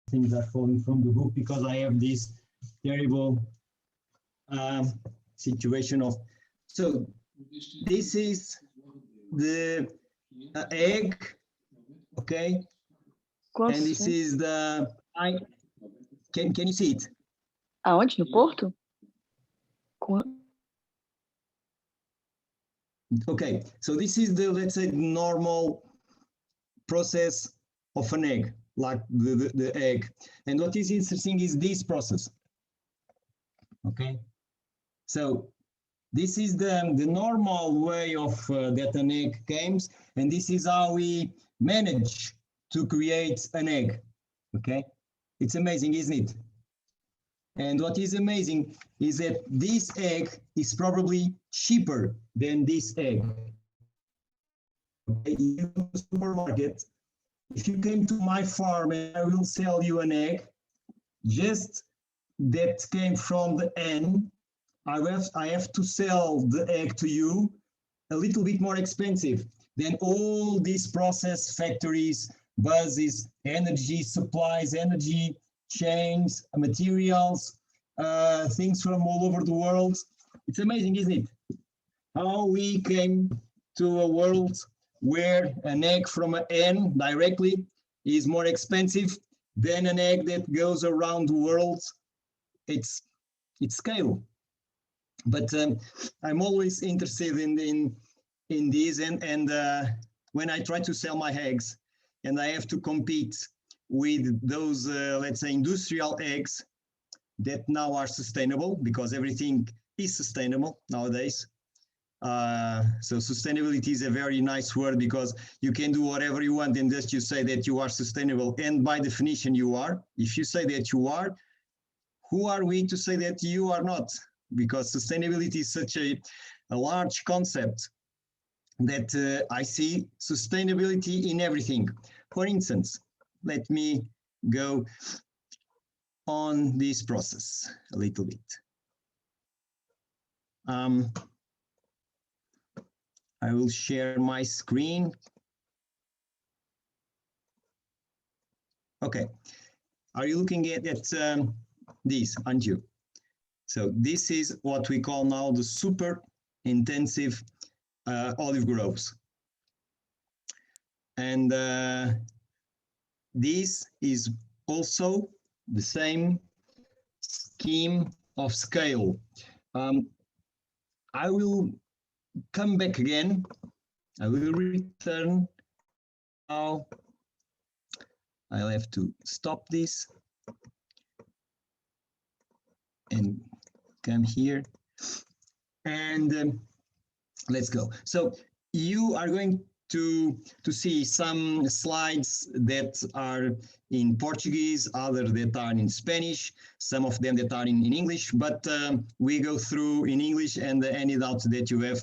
things are falling from the book because I have this terrible situation of, so this is the egg, okay, and this is the, can you see it? Aonde? No Porto? Okay, so this is the, let's say, normal process of an egg, like the egg. And what is interesting is this process. Okay, so this is the normal way of that an egg comes, and this is how we manage to create an egg. Okay, it's amazing, isn't it? And what is amazing is that this egg is probably cheaper than this egg. Okay, in the supermarket, if you came to my farm and I will sell you an egg, just that came from the hen, I have to sell the egg to you a little bit more expensive than all these process factories, buses, energy supplies, energy chains, materials, things from all over the world. It's amazing, isn't it? How we came to a world where an egg from an hen directly is more expensive than an egg that goes around the world. It's scale. But I'm always interested in this, and when I try to sell my eggs and I have to compete with those, let's say, industrial eggs that now are sustainable, because everything is sustainable nowadays. So sustainability is a very nice word, because you can do whatever you want and just you say that you are sustainable, and by definition you are. If you say that you are, who are we to say that you are not? Because sustainability is such a large concept that I see sustainability in everything. For instance, let me go on this process a little bit. I will share my screen. Okay, are you looking at this, aren't you? So this is what we call now the super intensive olive groves. And this is also the same scheme of scale. I will come back again. I will return. Now I'll have to stop this and come here, and let's go. So you are going to see some slides that are in Portuguese, others that are in Spanish, some of them that are in English, but we go through in English, and any doubts that you have,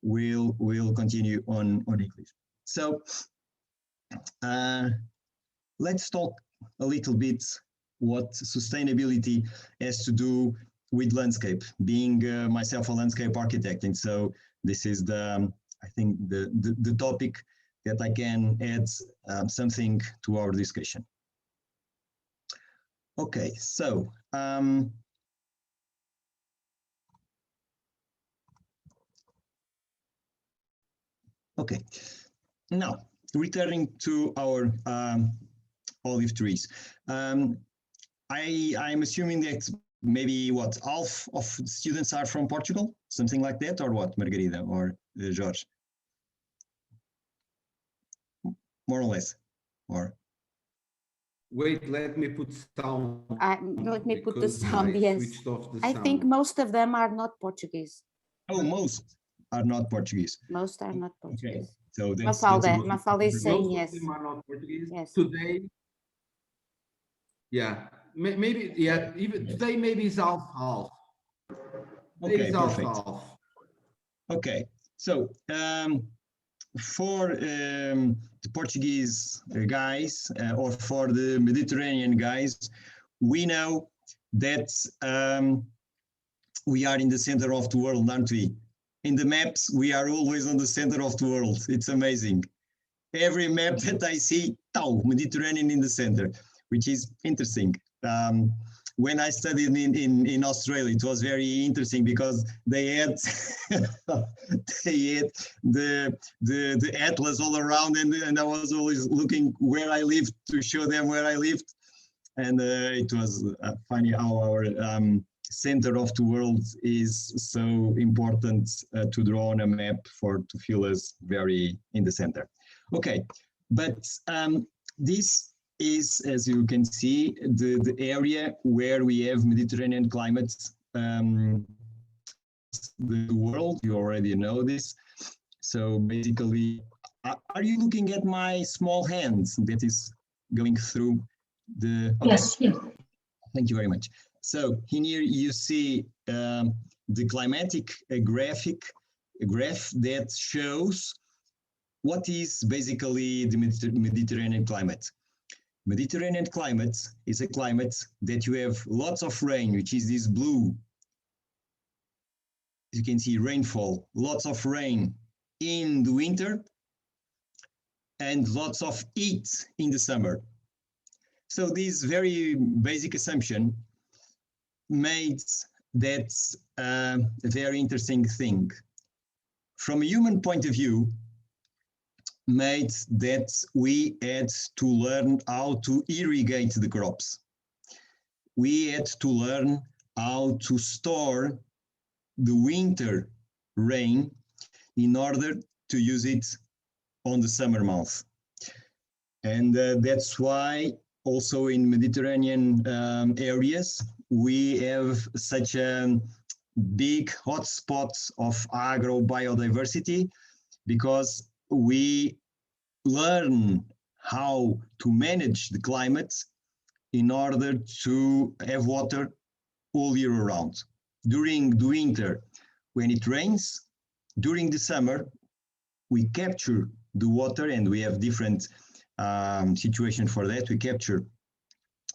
we'll continue on English. So let's talk a little bit what sustainability has to do with landscape, being myself a landscape architect. And so this is I think the topic that I can add something to our discussion. Okay, so okay, now returning to our olive trees. I'm assuming that maybe what, half of students are from Portugal, something like that, or what, Margarida or Jorge? More or less, or? Wait, let me put sound. Let me put the sound, yes. I think most of them are not Portuguese. Oh, most are not Portuguese. Most are not Portuguese. Okay. So Mafalda is saying yes. Most of them are not Portuguese. Yes. Today, yeah, maybe, yeah, even today maybe it's half. Okay, perfect. Half. Okay, so for the Portuguese guys or for the Mediterranean guys, we know that we are in the center of the world, aren't we? In the maps, we are always on the center of the world. It's amazing. Every map that I see, Mediterranean in the center. which is interesting. When I studied in Australia, it was very interesting because they had they had the atlas all around, and I was always looking where I lived to show them where I lived, and it was funny how our center of the world is so important to draw on a map to feel us very in the center. Okay, but this is, as you can see, the area where we have Mediterranean climates. The world, you already know this. So basically, are you looking at my small hand that is going through the... Okay. Yes, yes. Thank you very much. So in here you see the climatic graph that shows what is basically the Mediterranean climate. Mediterranean climate is a climate that you have lots of rain, which is this blue. You can see rainfall, lots of rain in the winter and lots of heat in the summer. So this very basic assumption made that a very interesting thing. From a human point of view, made that we had to learn how to irrigate the crops. We had to learn how to store the winter rain in order to use it on the summer months. And that's why also in Mediterranean areas, we have such a big hotspots of agrobiodiversity, because we learn how to manage the climate in order to have water all year around. During the winter, when it rains, during the summer, we capture the water, and we have different situation for that. We capture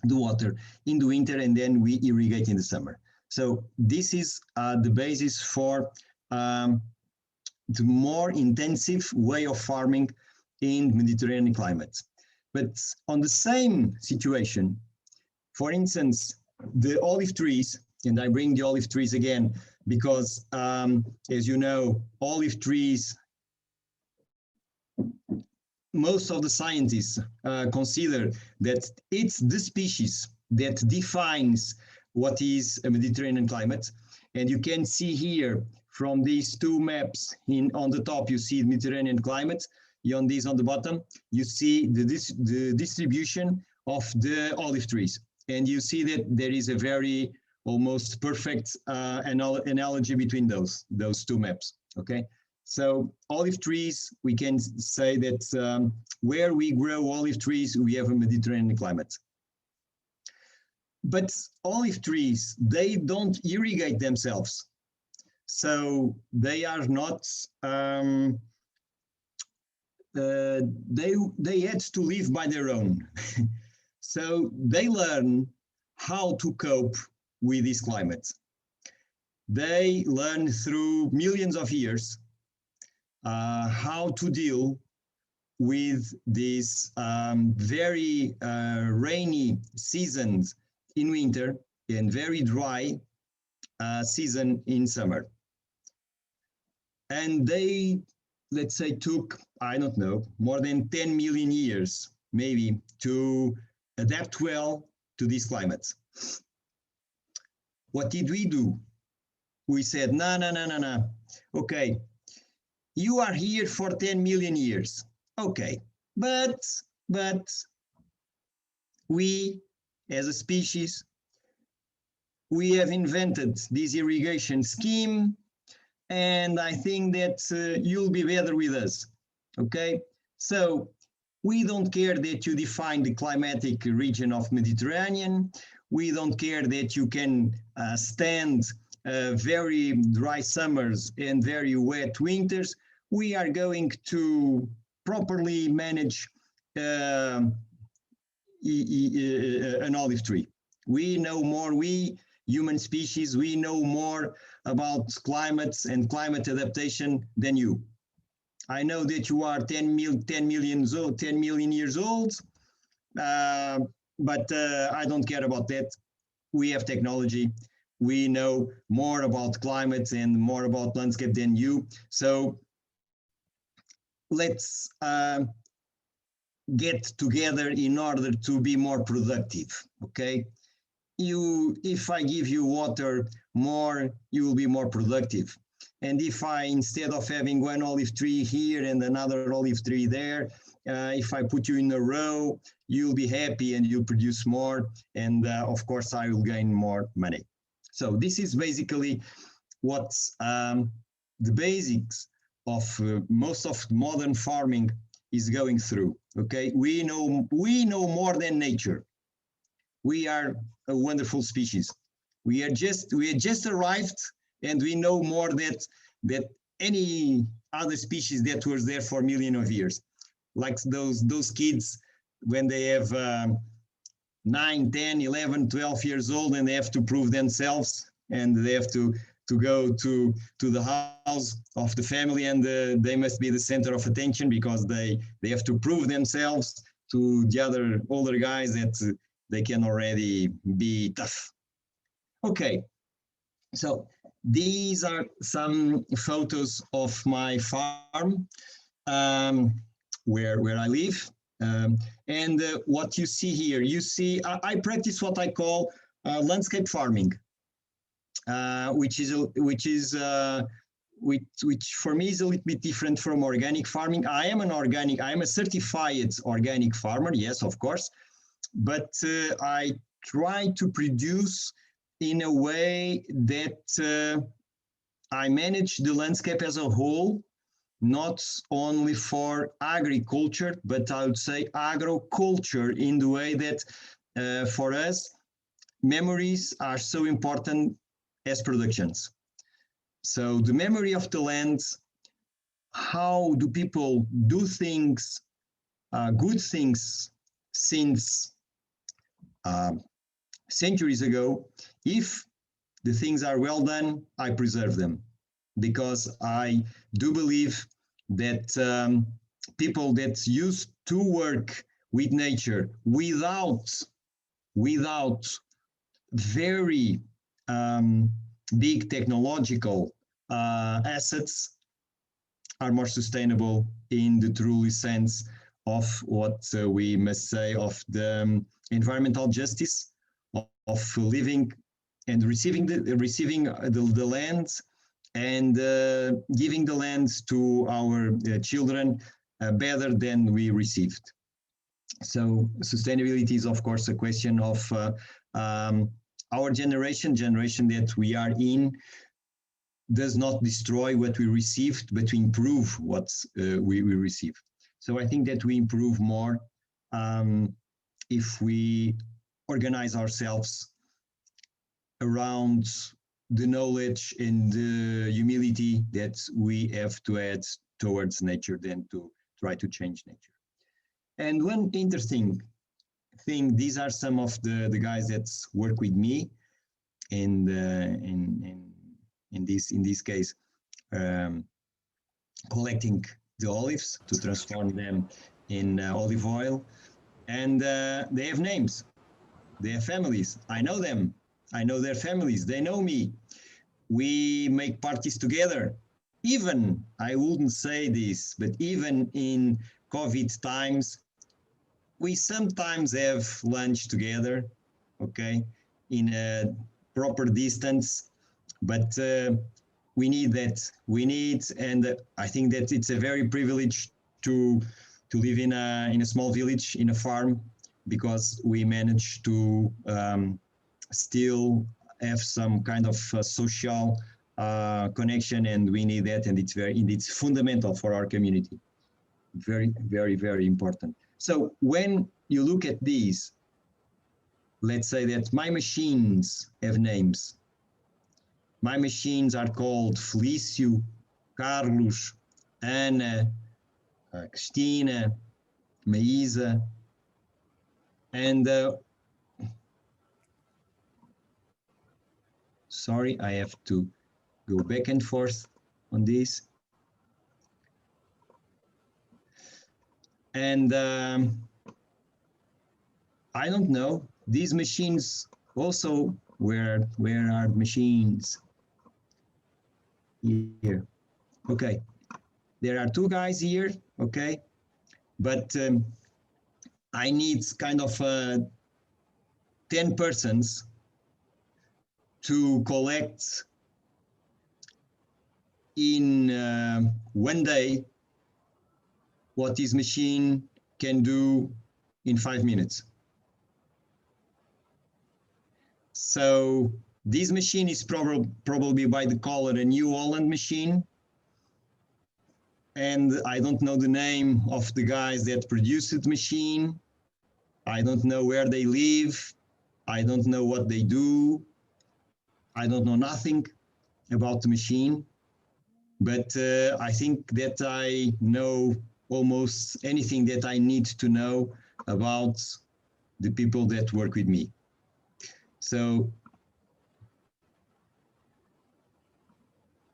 the water in the winter, and then we irrigate in the summer. So this is the basis for the more intensive way of farming in Mediterranean climate. But on the same situation, for instance, the olive trees, and I bring the olive trees again, because as you know, olive trees, most of the scientists consider that it's the species that defines what is a Mediterranean climate. And you can see here from these two maps, on the top you see the Mediterranean climate, on this on the bottom you see the distribution of the olive trees, and you see that there is a very almost perfect analogy between those two maps. Okay, so olive trees, we can say that where we grow olive trees, we have a Mediterranean climate. But olive trees, they don't irrigate themselves. So they are not, they had to live by their own. So they learn how to cope with this climate. They learn through millions of years how to deal with this very rainy seasons in winter and very dry season in summer. And they, let's say, took, I don't know, more than 10 million years, maybe, to adapt well to this climate. What did we do? We said, no. Okay, you are here for 10 million years. Okay, but we, as a species, we have invented this irrigation scheme, and I think that you'll be better with us. Okay, so we don't care that you define the climatic region of Mediterranean. We don't care that you can stand very dry summers and very wet winters. We are going to properly manage an olive tree. We know more, we human species, we know more about climates and climate adaptation than you. I know that you are 10 million years old. but I don't care about that. We have technology. We know more about climate and more about landscape than you. So let's get together in order to be more productive, okay? If I give you water more, you will be more productive. And if I, instead of having one olive tree here and another olive tree there, if I put you in a row, you'll be happy and you'll produce more. And of course, I will gain more money. So this is basically what the basics of most of modern farming is going through. Okay, we know more than nature. We are a wonderful species. We had just arrived, and we know more that any other species that was there for millions of years. Like those kids when they have 9, 10, 11, 12 years old, and they have to prove themselves, and they have to go to the house of the family, and they must be the center of attention because they have to prove themselves to the other older guys that they can already be tough. Okay, so these are some photos of my farm where I live. And what you see here, you see, I practice what I call landscape farming, which for me is a little bit different from organic farming. I am a certified organic farmer, yes, of course, but I try to produce in a way that I manage the landscape as a whole, not only for agriculture, but I would say agroculture, in the way that for us, memories are so important as productions. So the memory of the land, how do people do things, good things since centuries ago. If the things are well done, I preserve them, because I do believe that people that used to work with nature without very big technological assets are more sustainable in the truly sense of what we must say of the environmental justice of living and receiving the land and giving the land to our children better than we received. So sustainability is, of course, a question of our generation that we are in does not destroy what we received, but to improve what we received. So I think that we improve more if we organize ourselves around the knowledge and the humility that we have to add towards nature than to try to change nature. And one interesting thing, these are some of the guys that work with me in this case, collecting the olives to transform them in olive oil. And they have names, they have families. I know them, I know their families, they know me. We make parties together. Even, I wouldn't say this, but even in COVID times, we sometimes have lunch together, okay, in a proper distance, but we need that. We need, and I think that it's a very privilege to live in a small village, in a farm, because we manage to still have some kind of social connection, and we need that, and it's fundamental for our community. Very, very, very important. So when you look at these, let's say that my machines have names. My machines are called Felício, Carlos, Ana, Cristina, Maísa, and sorry, I have to go back and forth on this. And I don't know. These machines also, where are machines? Here. Okay. There are two guys here, okay? But I need kind of 10 persons to collect in one day what this machine can do in 5 minutes. So this machine is probably by the color a New Holland machine. And I don't know the name of the guys that produced the machine. I don't know where they live. I don't know what they do. I don't know nothing about the machine. But I think that I know almost anything that I need to know about the people that work with me. So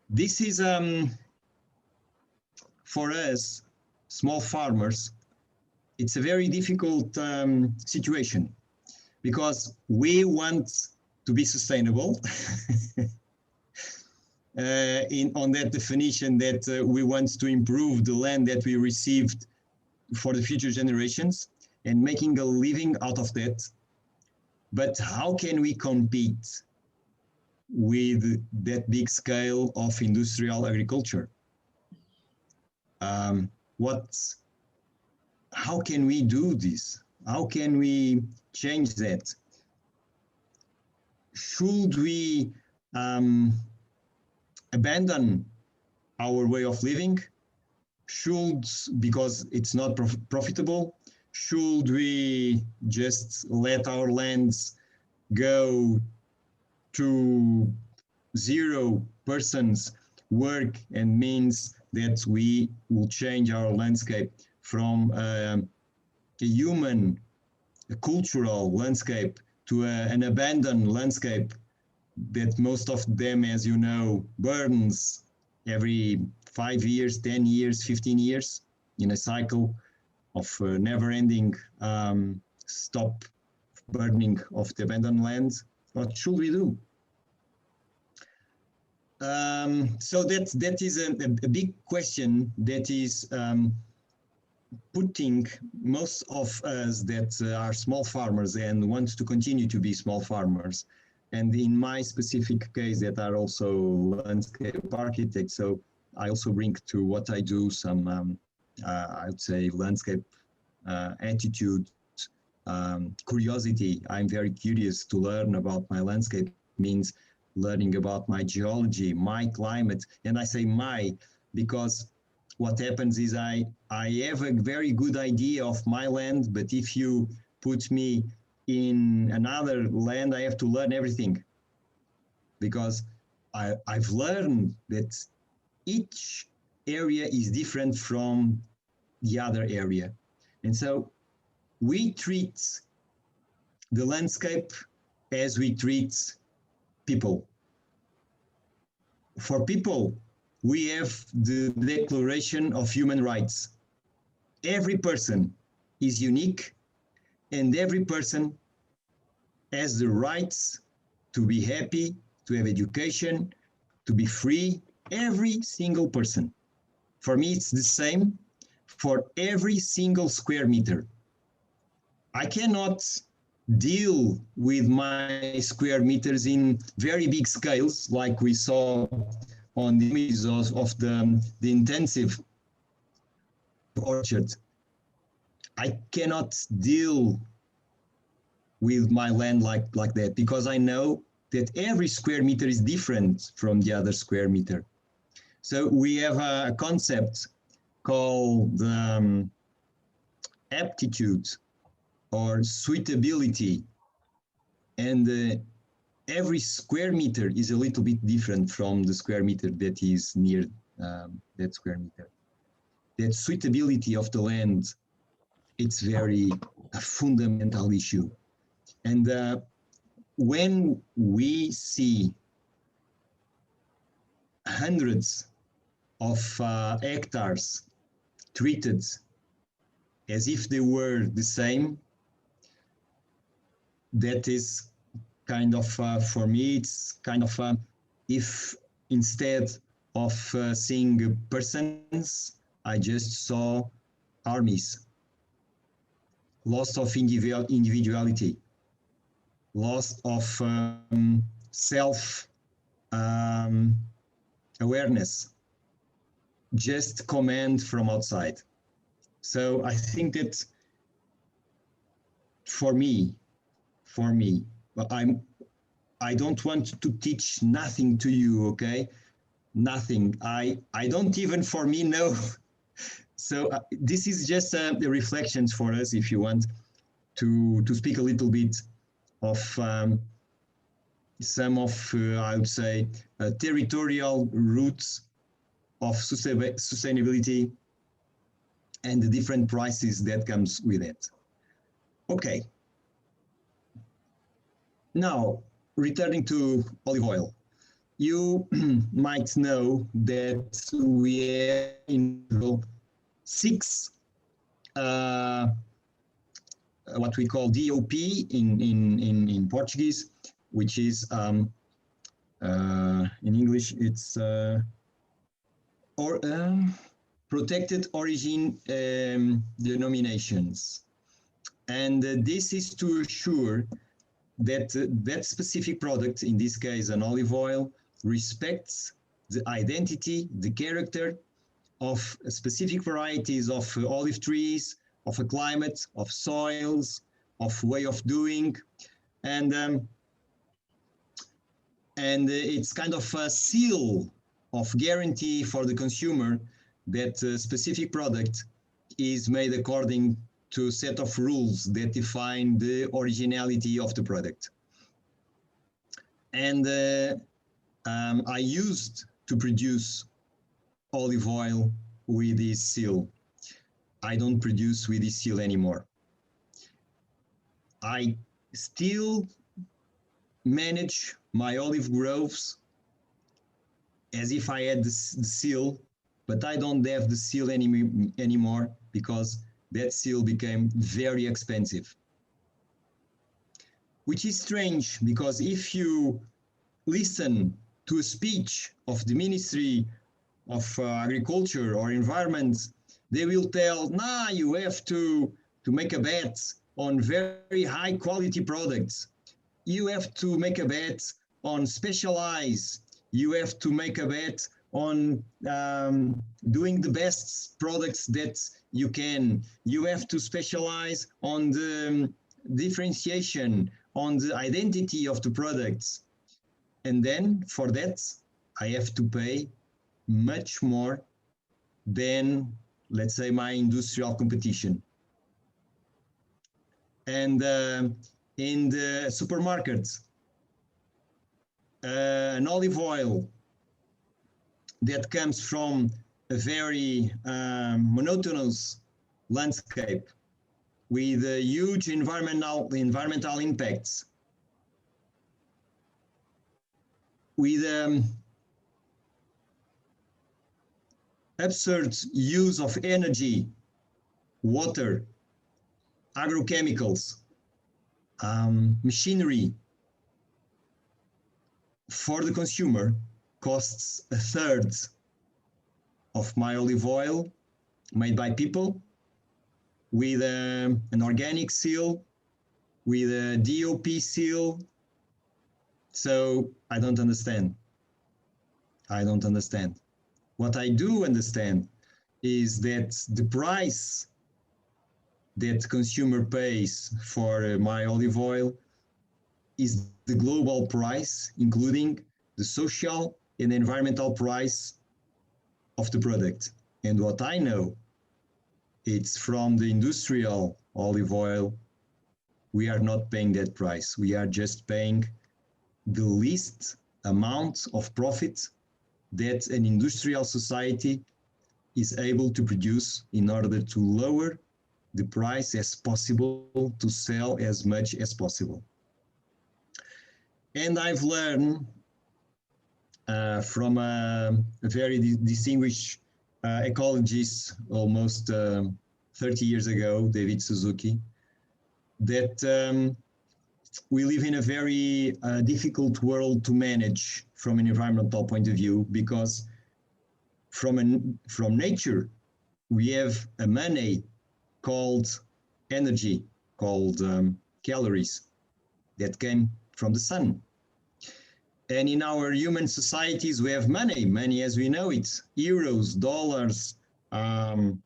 this is, for us, small farmers, it's a very difficult situation because we want to be sustainable on that definition that we want to improve the land that we received for the future generations and making a living out of that. But how can we compete with that big scale of industrial agriculture? How can we do this? How can we change that? Should we abandon our way of living? Because it's not profitable? Should we just let our lands go to 0 persons work, and means that we will change our landscape from a cultural landscape to an abandoned landscape that most of them, as you know, burns every 5 years, 10 years, 15 years in a cycle of never-ending stop burning of the abandoned lands. What should we do? So that is a big question that is putting most of us that are small farmers and want to continue to be small farmers, and in my specific case that are also landscape architects, so I also bring to what I do some, I would say, landscape attitude, curiosity. I'm very curious to learn about my landscape, means learning about my geology, my climate, and I say my, because what happens is I have a very good idea of my land, but if you put me in another land, I have to learn everything, because I've learned that each area is different from the other area. And so we treat the landscape as we treat people. For people, we have the Declaration of Human Rights. Every person is unique, and every person has the rights to be happy, to have education, to be free. Every single person. For me, it's the same for every single square meter. I cannot deal with my square meters in very big scales, like we saw on the images of the intensive orchard. I cannot deal with my land like that, because I know that every square meter is different from the other square meter. So we have a concept called aptitude or suitability, and every square meter is a little bit different from the square meter that is near that square meter. That suitability of the land, it's a fundamental issue. And when we see hundreds of hectares treated as if they were the same, that is kind of, for me, it's kind of, if instead of seeing persons, I just saw armies, loss of individuality, loss of self awareness, just command from outside. So I think that for me, I don't want to teach nothing to you, okay? Nothing. I don't even for me know. So this is just the reflections for us, if you want to speak a little bit of some of, I would say, territorial roots of sustainability and the different prices that comes with it. Okay. Now, returning to olive oil, you might know that we have in 6 what we call DOP in Portuguese, which is in English it's protected origin denominations, and this is to assure that that specific product, in this case an olive oil, respects the identity, the character of specific varieties of olive trees, of a climate, of soils, of way of doing, and it's kind of a seal of guarantee for the consumer that a specific product is made according to a set of rules that define the originality of the product. And I used to produce olive oil with this seal. I don't produce with this seal anymore. I still manage my olive groves as if I had the seal, but I don't have the seal anymore because that seal became very expensive. Which is strange, because if you listen to a speech of the Ministry of Agriculture or Environment, they will tell, nah, you have to make a bet on very high quality products. You have to make a bet on specialize. You have to make a bet on doing the best products that you can. You have to specialize on the differentiation, on the identity of the products. And then for that, I have to pay much more than, let's say, my industrial competition. And in the supermarkets, an olive oil that comes from a very monotonous landscape with huge environmental impacts, with absurd use of energy, water, agrochemicals, machinery, for the consumer costs 1/3 of my olive oil made by people with an organic seal, with a DOP seal. So I don't understand. I don't understand. What I do understand is that the price that consumer pays for my olive oil is the global price, including the social and environmental price of the product. And what I know, it's from the industrial olive oil, we are not paying that price. We are just paying the least amount of profit that an industrial society is able to produce in order to lower the price as possible, to sell as much as possible. And I've learned from a very distinguished ecologist almost 30 years ago, David Suzuki, that we live in a very difficult world to manage from an environmental point of view, because from nature, we have a money called energy, called calories, that came from the sun. And in our human societies, we have money as we know it, euros, dollars, pounds,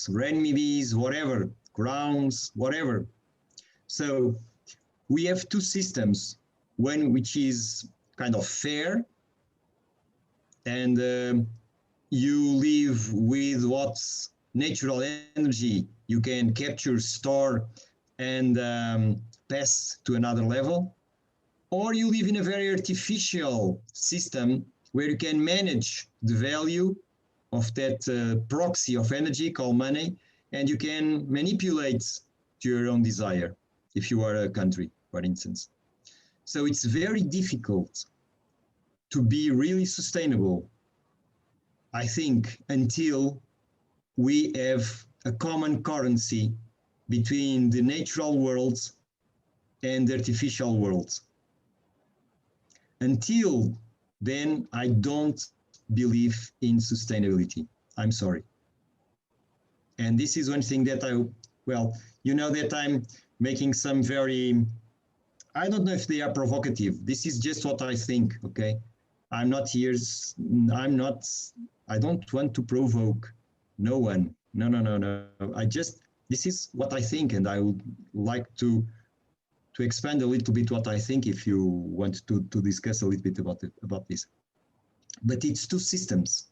renminbis, whatever, crowns, whatever. So we have two systems, one which is kind of fair, and you live with what's natural energy you can capture, store, and pass to another level. Or you live in a very artificial system where you can manage the value of that proxy of energy called money, and you can manipulate to your own desire if you are a country, for instance. So it's very difficult to be really sustainable, I think, until we have a common currency between the natural world and the artificial world. Until then, I don't believe in sustainability. I'm sorry. And this is one thing that you know that I'm making some very, I don't know if they are provocative. This is just what I think, okay? I don't want to provoke no one. No. This is what I think, and I would like to expand a little bit what I think if you want to discuss a little bit about this. But it's two systems.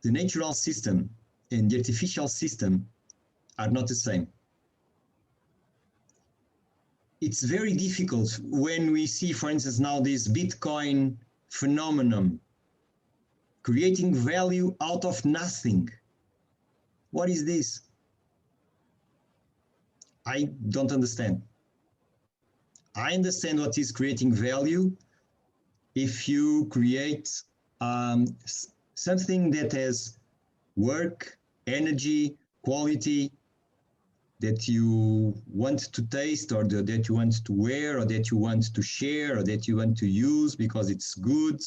The natural system and the artificial system are not the same. It's very difficult when we see, for instance, now this Bitcoin phenomenon, creating value out of nothing. What is this? I don't understand. I understand what is creating value if you create something that has work, energy, quality, that you want to taste, or that you want to wear, or that you want to share, or that you want to use because it's good.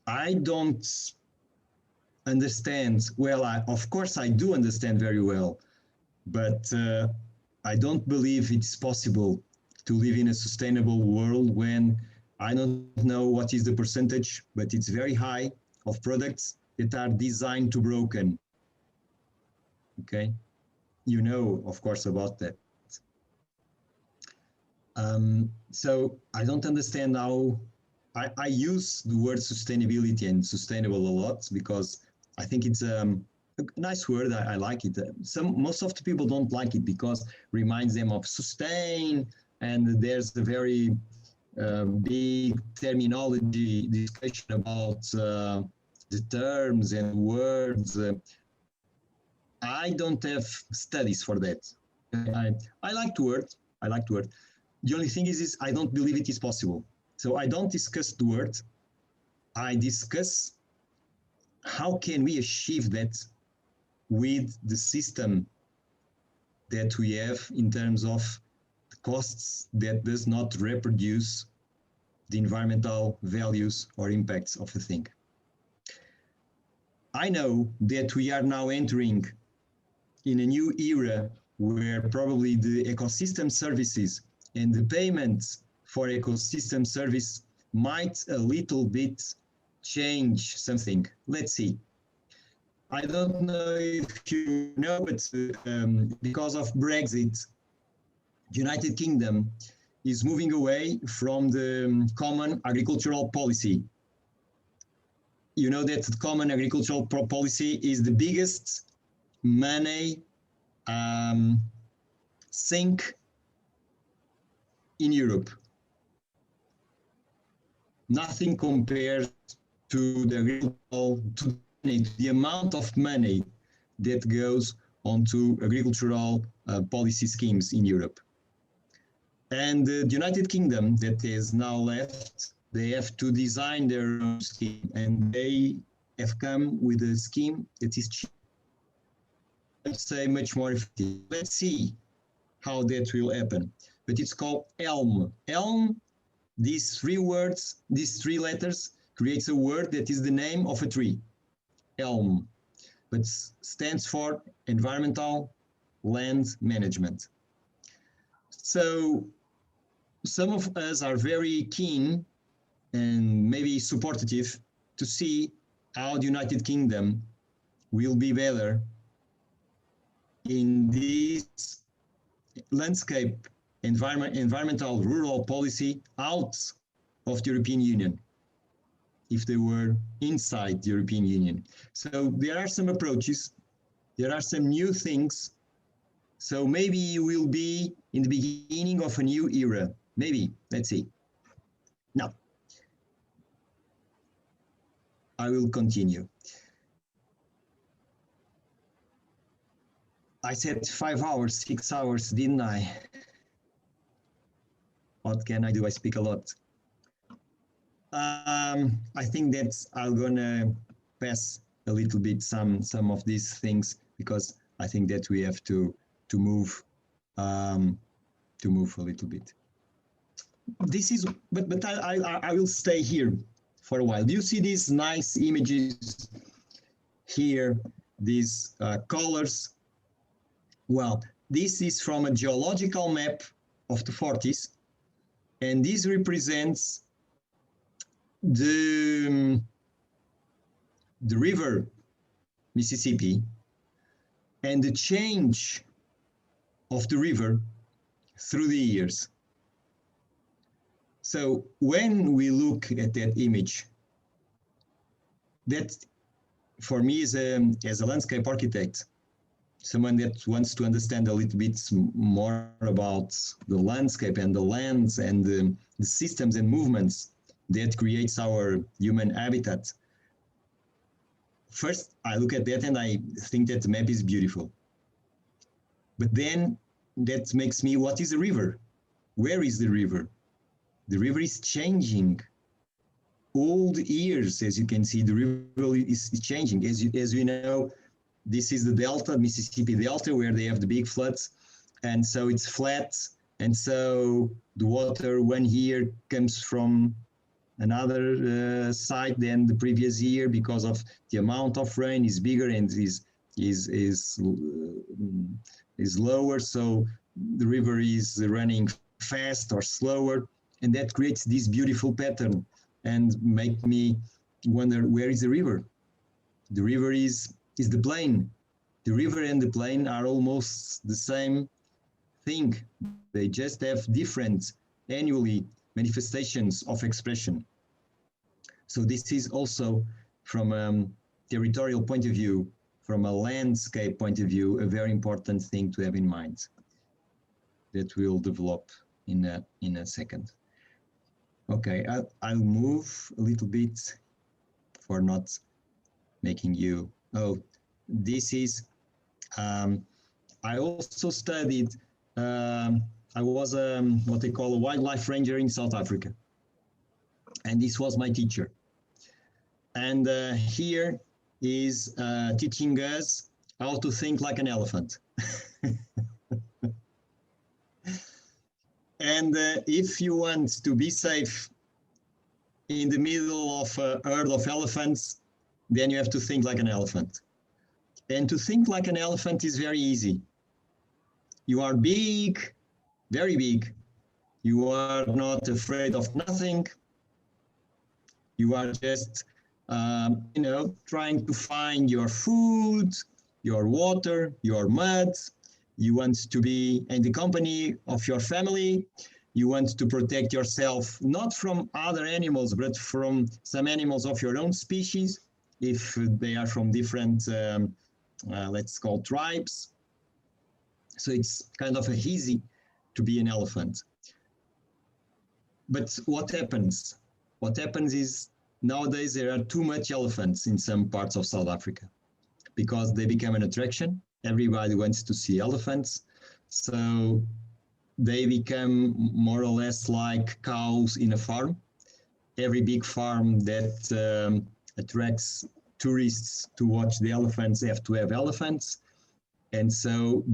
I don't understand. Well, of course I do understand very well, but I don't believe it's possible to live in a sustainable world when I don't know what is the percentage, but it's very high, of products that are designed to broken. Okay, you know, of course, about that. So I don't understand how I use the word sustainability and sustainable a lot because I think it's a nice word. I like it. Most of the people don't like it because it reminds them of sustain, and there's a very big terminology discussion about the terms and words. I don't have studies for that. I like the word. I like the word. The only thing is I don't believe it is possible. So I don't discuss the word. I discuss how can we achieve that with the system that we have in terms of the costs that does not reproduce the environmental values or impacts of a thing. I know that we are now entering in a new era where probably the ecosystem services and the payments for ecosystem service might a little bit change something. Let's see. I don't know if you know, but because of Brexit, the United Kingdom is moving away from the common agricultural policy. You know that the common agricultural policy is the biggest money sink in Europe. Nothing compares to the amount of money that goes onto agricultural policy schemes in Europe. And the United Kingdom that is now left, they have to design their own scheme, and they have come with a scheme that is cheap, I'd say much more effective. Let's see how that will happen. But it's called elm. Elm, these three words, these three letters, creates a word that is the name of a tree, elm, but stands for environmental land management. So some of us are very keen and maybe supportive to see how the United Kingdom will be better in this landscape environmental rural policy out of the European Union, if they were inside the European Union. So there are some approaches, there are some new things. So maybe you will be in the beginning of a new era. Maybe, let's see. Now, I will continue. I said 5 hours, 6 hours, didn't I? What can I do? I speak a lot. I think that I'm gonna pass a little bit some of these things because I think that we have to move a little bit. This is, but I will stay here for a while. Do you see these nice images here? These colors. Well, this is from a geological map of the 40s, and this represents the river Mississippi and the change of the river through the years. So when we look at that image, that for me is as a landscape architect, someone that wants to understand a little bit more about the landscape and the lands and the systems and movements that creates our human habitat. First, I look at that and I think that the map is beautiful. But then that makes me, what is a river? Where is the river? The river is changing. All the years, as you can see, the river is changing. As we know, this is the Delta, Mississippi Delta, where they have the big floods. And so it's flat. And so the water one year comes from another side than the previous year because of the amount of rain is bigger and is lower. So the river is running fast or slower. And that creates this beautiful pattern and make me wonder, where is the river? The river is the plain. The river and the plain are almost the same thing. They just have different annually manifestations of expression. So this is also from a territorial point of view, from a landscape point of view, a very important thing to have in mind that we'll develop in a second. Okay, I'll move a little bit for not making you, this is, I also studied, I was what they call a wildlife ranger in South Africa. And this was my teacher. And here is teaching us how to think like an elephant. And if you want to be safe in the middle of a herd of elephants, then you have to think like an elephant. And to think like an elephant is very easy. You are big, very big. You are not afraid of nothing. You are just, trying to find your food, your water, your mud. You want to be in the company of your family. You want to protect yourself, not from other animals, but from some animals of your own species, if they are from different, let's call tribes. So it's kind of easy to be an elephant. But what happens? What happens is nowadays there are too much elephants in some parts of South Africa because they become an attraction. Everybody wants to see elephants. So they become more or less like cows in a farm. Every big farm that attracts tourists to watch the elephants have to have elephants. And so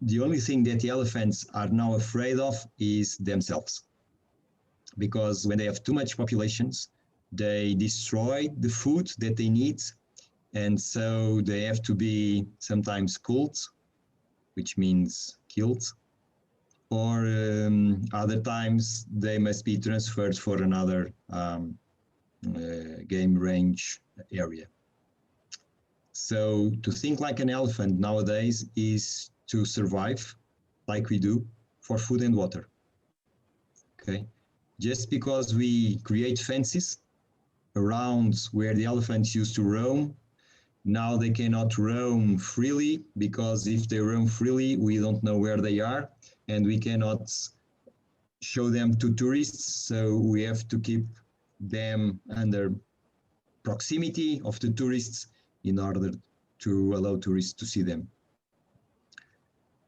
the only thing that the elephants are now afraid of is themselves. Because when they have too much populations, they destroy the food that they need. And so they have to be sometimes culled, which means killed. Or other times they must be transferred for another game range area. So to think like an elephant nowadays is to survive like we do for food and water. Okay, just because we create fences around where the elephants used to roam, now they cannot roam freely, because if they roam freely, we don't know where they are and we cannot show them to tourists. So we have to keep them under proximity of the tourists in order to allow tourists to see them.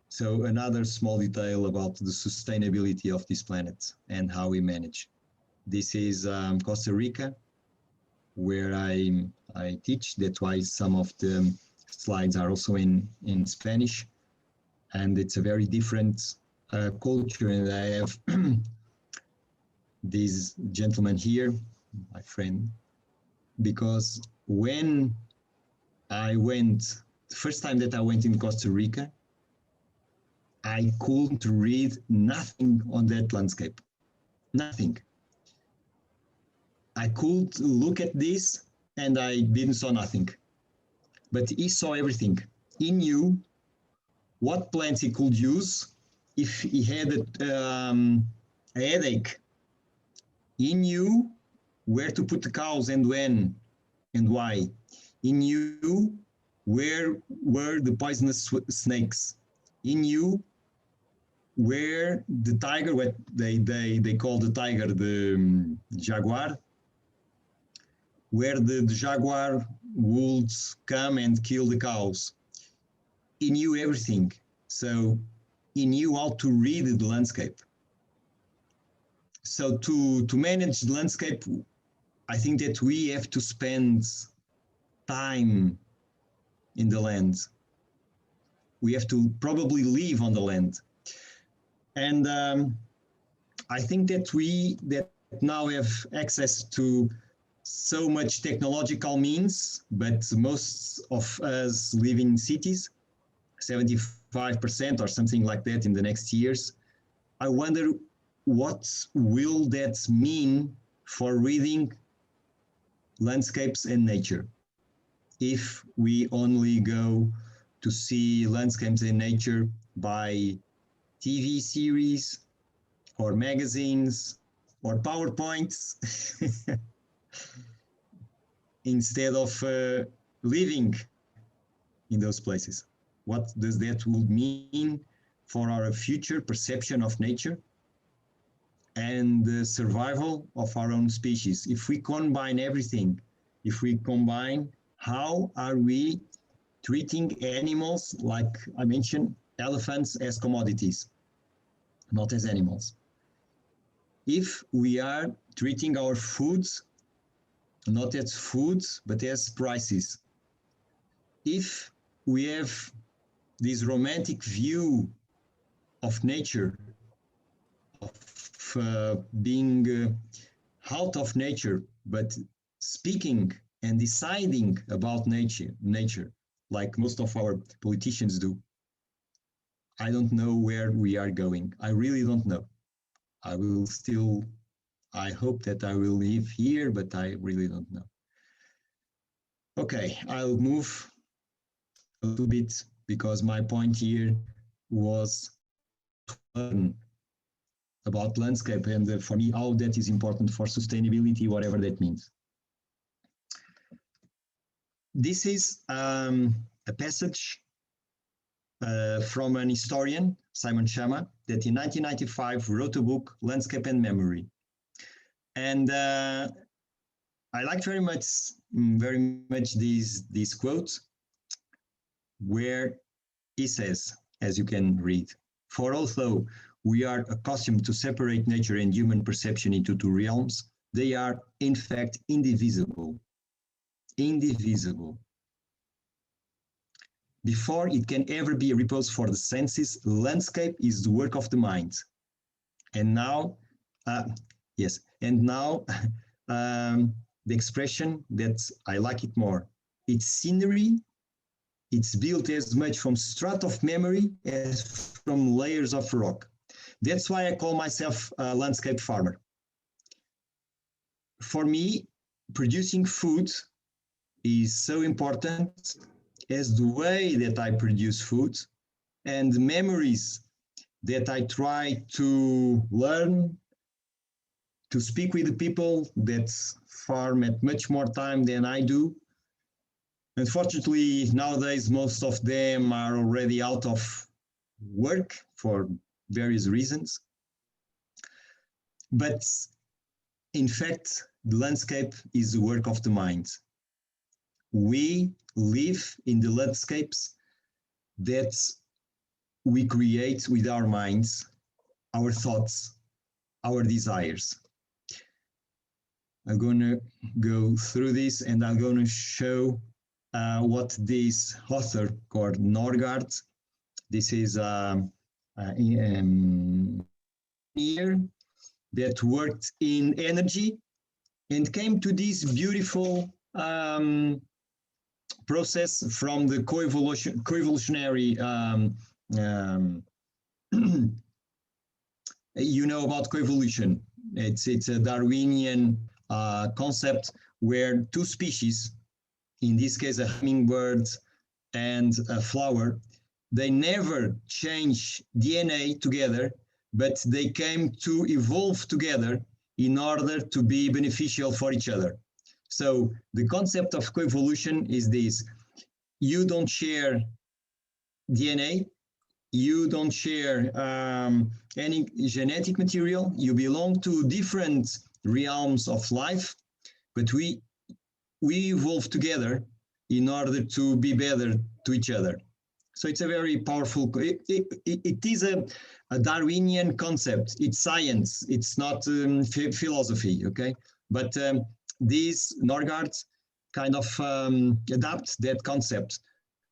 So another small detail about the sustainability of this planet and how we manage. This is Costa Rica, where I teach. That's why some of the slides are also in Spanish. And it's a very different culture. And I have this gentleman here, my friend, because when I went, the first time that I went in Costa Rica, I couldn't read nothing on that landscape, nothing. I could look at this and I didn't saw nothing, but he saw everything. He knew what plants he could use if he had a headache. He knew where to put the cows and when and why. He knew where were the poisonous snakes. He knew where the tiger, what they call the tiger, the jaguar, where the jaguar would come and kill the cows. He knew everything. So he knew how to read the landscape. So to manage the landscape, I think that we have to spend time in the land. We have to probably live on the land. And I think that we now have access to so much technological means, but most of us live in cities, 75% or something like that in the next years. I wonder what will that mean for reading landscapes and nature if we only go to see landscapes and nature by TV series or magazines or PowerPoints instead of living in those places. What does that would mean for our future perception of nature and the survival of our own species? If we combine everything, if we combine how are we treating animals, like I mentioned, elephants as commodities, not as animals. If we are treating our foods not as foods, but as prices. If we have this romantic view of nature, of being out of nature, but speaking and deciding about nature, like most of our politicians do, I don't know where we are going. I really don't know. I hope that I will live here, but I really don't know. Okay, I'll move a little bit because my point here was to learn about landscape and for me, how that is important for sustainability, whatever that means. This is a passage from an historian, Simon Schama, that in 1995 wrote a book, Landscape and Memory. And I liked very much this quote, where he says, as you can read, "For although we are accustomed to separate nature and human perception into two realms, they are in fact indivisible. Indivisible. before it can ever be a repose for the senses, landscape is the work of the mind. And now, yes, and now the expression that I like it more. It's scenery. It's built as much from strata of memory as from layers of rock. That's why I call myself a landscape farmer. For me, producing food is so important as the way that I produce food and the memories that I try to learn, to speak with the people that farm at much more time than I do. Unfortunately, nowadays, most of them are already out of work for various reasons. But in fact, the landscape is the work of the mind. We live in the landscapes that we create with our minds, our thoughts, our desires. I'm going to go through this and I'm going to show what this author called Norgard. This is a engineer that worked in energy and came to this beautiful process from the coevolutionary. You know about coevolution. It's a Darwinian concept where two species, in this case a hummingbird and a flower, they never change DNA together, but they came to evolve together in order to be beneficial for each other. So the concept of coevolution is this: you don't share DNA, you don't share any genetic material, you belong to different realms of life, but we evolve together in order to be better to each other. So it's a very powerful, it is a Darwinian concept. It's science, it's not philosophy, okay? But these Norgard kind of adapt that concept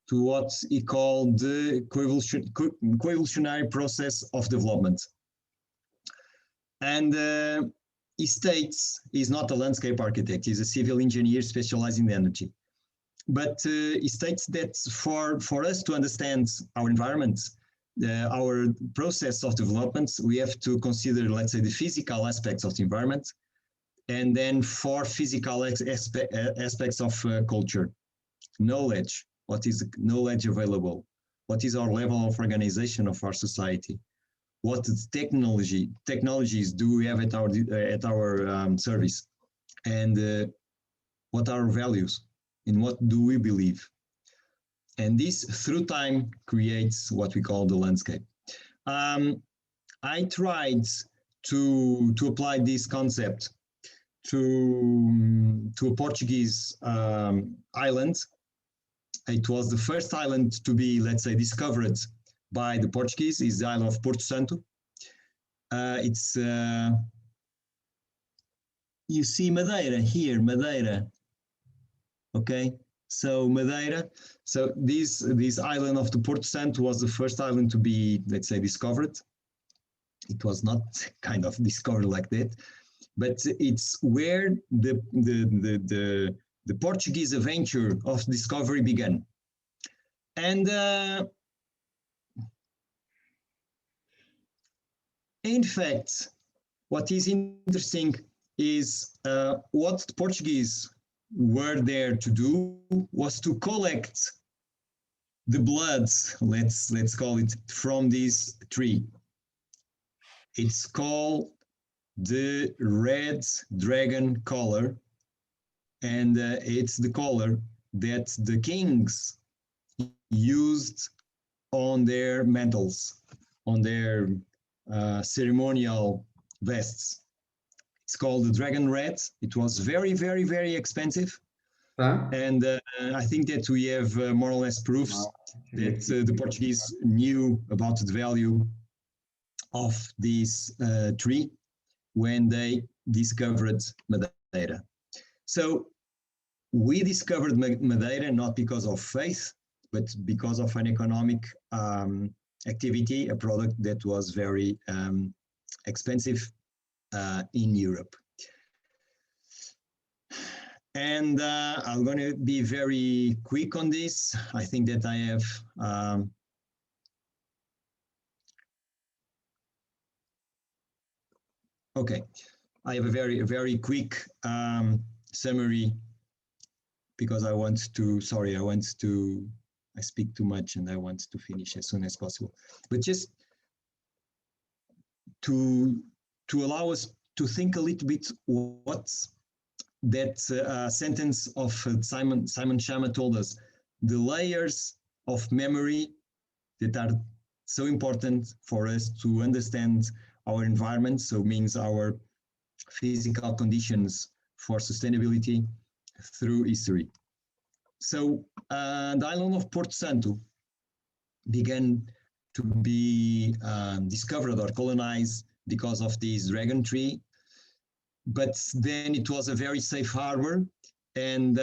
to what he called the coevolutionary process of development. And he states he's not a landscape architect, he's a civil engineer specializing in energy. But he states that for us to understand our environment, our process of development, we have to consider, let's say, the physical aspects of the environment, and then 4 physical aspects of culture. Knowledge, what is the knowledge available? What is our level of organization of our society? What technologies do we have at our service? And what are our values? In what do we believe? And this, through time, creates what we call the landscape. I tried to apply this concept to a Portuguese island. It was the first island to be, let's say, discovered by the Portuguese, is the island of Porto Santo. It's, you see Madeira here, Madeira. Okay, so Madeira. So this island of the Porto Santo was the first island to be, let's say, discovered. It was not kind of discovered like that, but it's where the Portuguese adventure of discovery began. And in fact, what is interesting is what the Portuguese were there to do was to collect the blood, let's call it, from this tree. It's called the red dragon color, and it's the color that the kings used on their mantles, on their ceremonial vests. It's called the dragon red. It was very, very, very expensive. And I think that we have more or less proofs that the Portuguese knew about the value of this tree when they discovered Madeira. So we discovered Madeira not because of faith, but because of an economic activity, a product that was very expensive in Europe. And I'm going to be very quick on this. I think that I have okay. I have a very quick summary because I speak too much and I want to finish as soon as possible. But just to allow us to think a little bit what that sentence of Simon Schama told us, the layers of memory that are so important for us to understand our environment, so means our physical conditions for sustainability through history. So the island of Porto Santo began to be discovered or colonized because of this dragon tree, but then it was a very safe harbor, and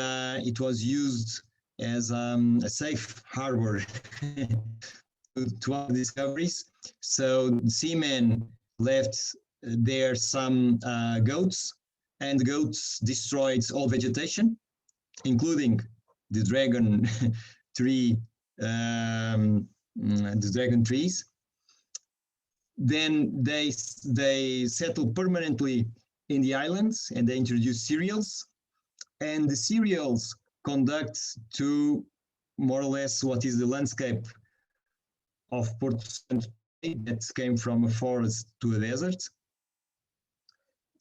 it was used as a safe harbor to other discoveries. So seamen left there some goats, and the goats destroyed all vegetation, including the dragon tree, the dragon trees. Then they settled permanently in the islands, and they introduced cereals, and the cereals conduct to more or less what is the landscape of Porto Santo that came from a forest to a desert.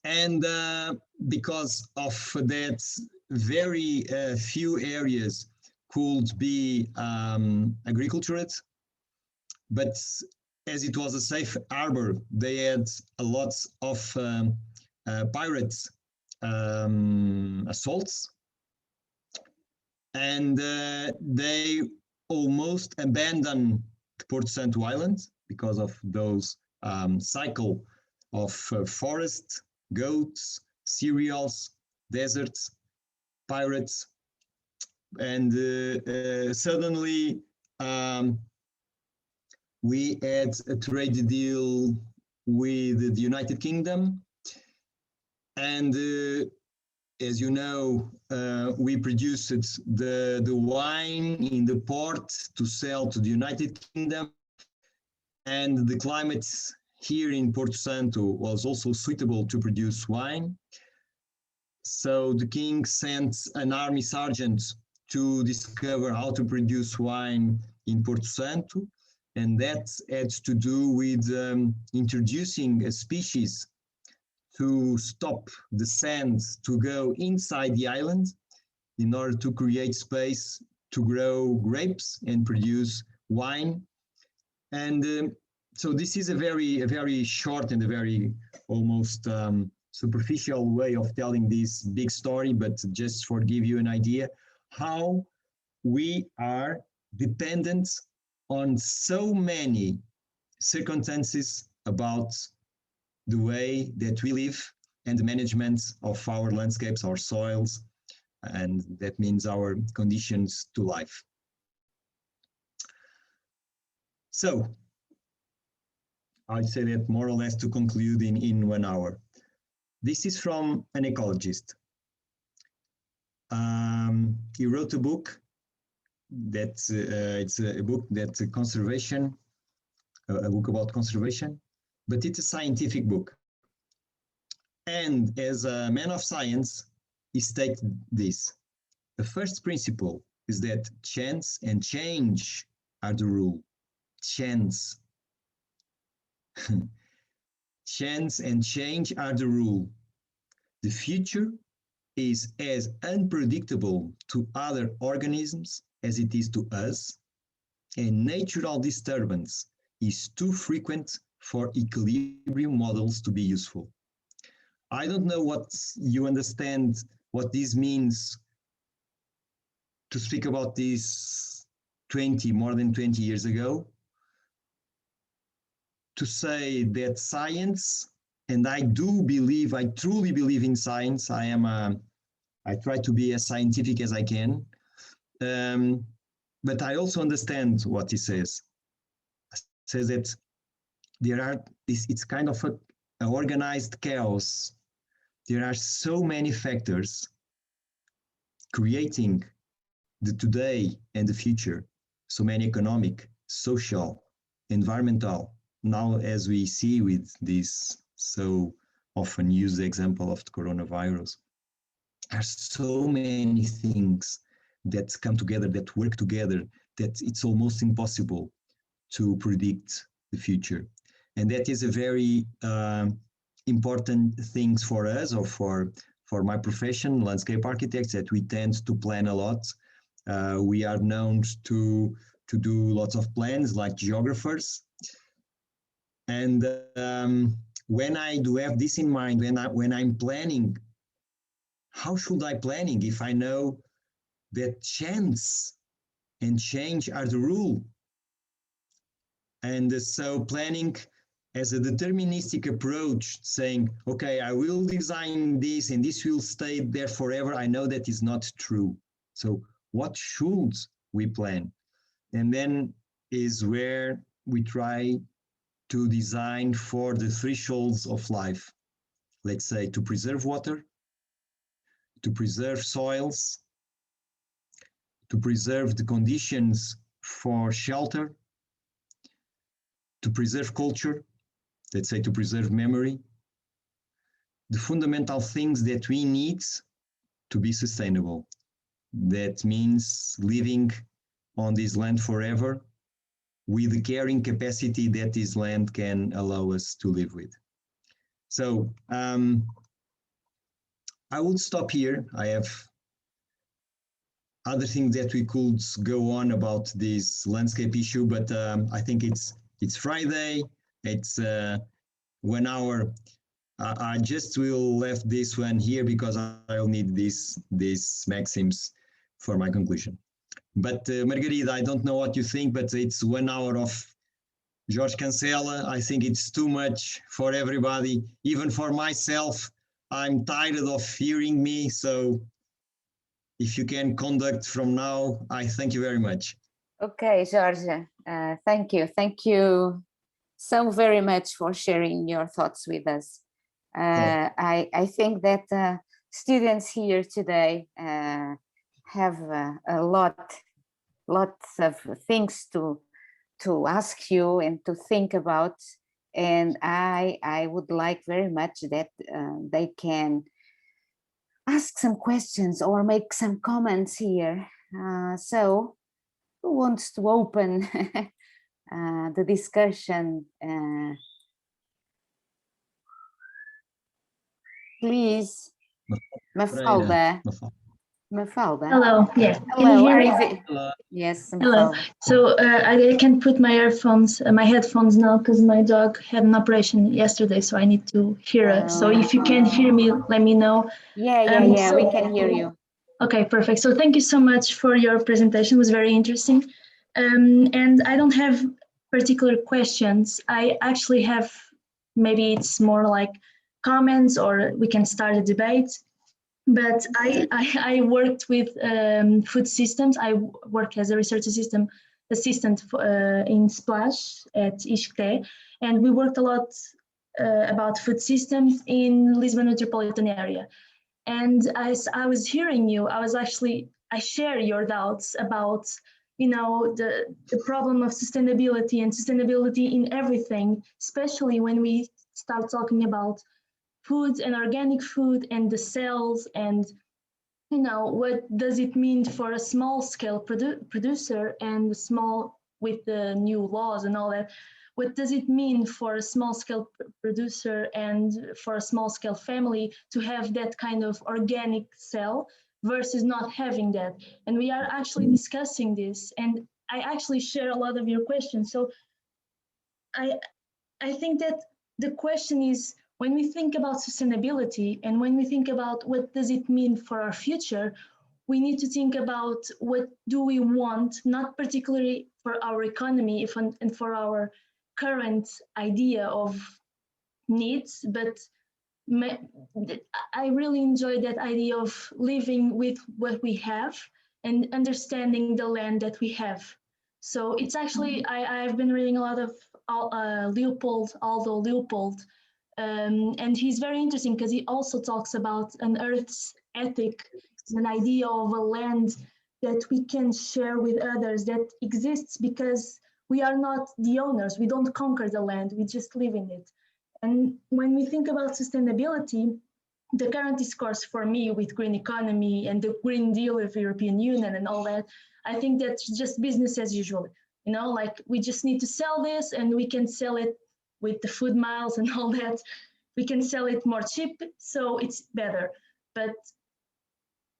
And because of that, very few areas could be agricultured, but as it was a safe harbor, they had a lot of pirate assaults, and they almost abandoned Porto Santo Island because of those cycle of forest, goats, cereals, deserts, pirates, and suddenly we had a trade deal with the United Kingdom, and as you know, we produced the wine in the port to sell to the United Kingdom, and the climate here in Porto Santo was also suitable to produce wine. So the king sent an army sergeant to discover how to produce wine in Porto Santo, and that had to do with introducing a species to stop the sand to go inside the island in order to create space to grow grapes and produce wine. And so this is a very short and a very almost superficial way of telling this big story, but just for give you an idea how we are dependent on so many circumstances about the way that we live and the management of our landscapes, our soils, and that means our conditions to life. So I'd say that more or less to conclude in 1 hour. This is from an ecologist. He wrote a book that it's a book that's a book about conservation, but it's a scientific book. And as a man of science, he stated this: the first principle is that chance and change are the rule. Chance. Chance and change are the rule. The future is as unpredictable to other organisms as it is to us, and natural disturbance is too frequent for equilibrium models to be useful. I don't know what you understand, what this means to speak about this more than 20 years ago, to say that science, and I truly believe in science. I try to be as scientific as I can. but I also understand what he says. He says that it's kind of an organized chaos. There are so many factors creating the today and the future, so many economic, social, environmental. Now, as we see with this so often used example of the coronavirus, there are so many things that come together, that work together, that it's almost impossible to predict the future. And that is a very important thing for us, or for my profession, landscape architects, that we tend to plan a lot. We are known to do lots of plans like geographers. And when I do have this in mind, when I'm planning, how should I planning if I know that chance and change are the rule? And so planning as a deterministic approach, saying, okay, I will design this and this will stay there forever, I know that is not true. So what should we plan? And then is where we try to design for the thresholds of life. Let's say to preserve water, to preserve soils, to preserve the conditions for shelter, to preserve culture, let's say to preserve memory, the fundamental things that we need to be sustainable. That means living on this land forever with the carrying capacity that this land can allow us to live with. So I will stop here. I have other things that we could go on about this landscape issue, but I think it's Friday. It's 1 hour. I just will left this one here because I'll need these maxims for my conclusion. But Margarida, I don't know what you think, but it's 1 hour of Jorge Cancela. I think it's too much for everybody, even for myself. I'm tired of hearing me, so if you can conduct from now, I thank you very much. Okay, Jorge, thank you. Thank you so very much for sharing your thoughts with us. I think that students here today have lots of things to ask you and to think about, and I would like very much that they can ask some questions or make some comments here. So who wants to open the discussion? Please, Mafalda. Mafalda. Hello, yes. Hello, Can you hear me? Hello. Yes, Mafalda. Hello. So I can put my earphones, my headphones now, because my dog had an operation yesterday, so I need to hear it. So if you can't hear me, let me know. Yeah, we can hear you. Okay, perfect. So thank you so much for your presentation. It was very interesting. And I don't have particular questions. I actually have, maybe it's more like comments, or we can start a debate. But I worked with food systems. I work as a research assistant in Splash at ISCTE, and we worked a lot about food systems in Lisbon metropolitan area. And as I was hearing you, I share your doubts about, the problem of sustainability and sustainability in everything, especially when we start talking about food and organic food and the cells, and what does it mean for a small scale producer and small, with the new laws and all that, what does it mean for a small scale producer and for a small scale family to have that kind of organic cell versus not having that? And we are actually discussing this, and I actually share a lot of your questions. So I think that the question is, when we think about sustainability and when we think about what does it mean for our future, we need to think about what do we want, not particularly for our economy and for our current idea of needs, but I really enjoy that idea of living with what we have and understanding the land that we have. So it's actually, I've been reading a lot of Aldo Leopold, and he's very interesting because he also talks about an Earth's ethic, an idea of a land that we can share with others that exists because we are not the owners. We don't conquer the land, we just live in it. And when we think about sustainability, the current discourse for me with green economy and the Green Deal of the European Union and all that, I think that's just business as usual. You know, like we just need to sell this and we can sell it with the food miles and all that. We can sell it more cheap, so it's better. But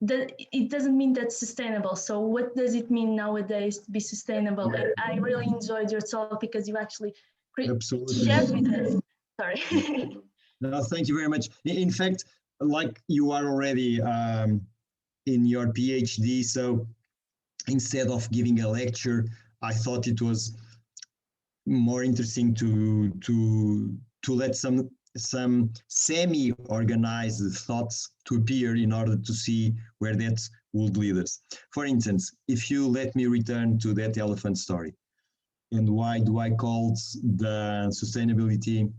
it doesn't mean that's sustainable. So what does it mean nowadays to be sustainable? And I really enjoyed your talk because you actually shared with us. Sorry. No, thank you very much. In fact, like you are already in your PhD, so instead of giving a lecture, I thought it was more interesting to let some semi-organized thoughts to appear in order to see where that would lead us. For instance, if you let me return to that elephant story, and why do I call the sustainability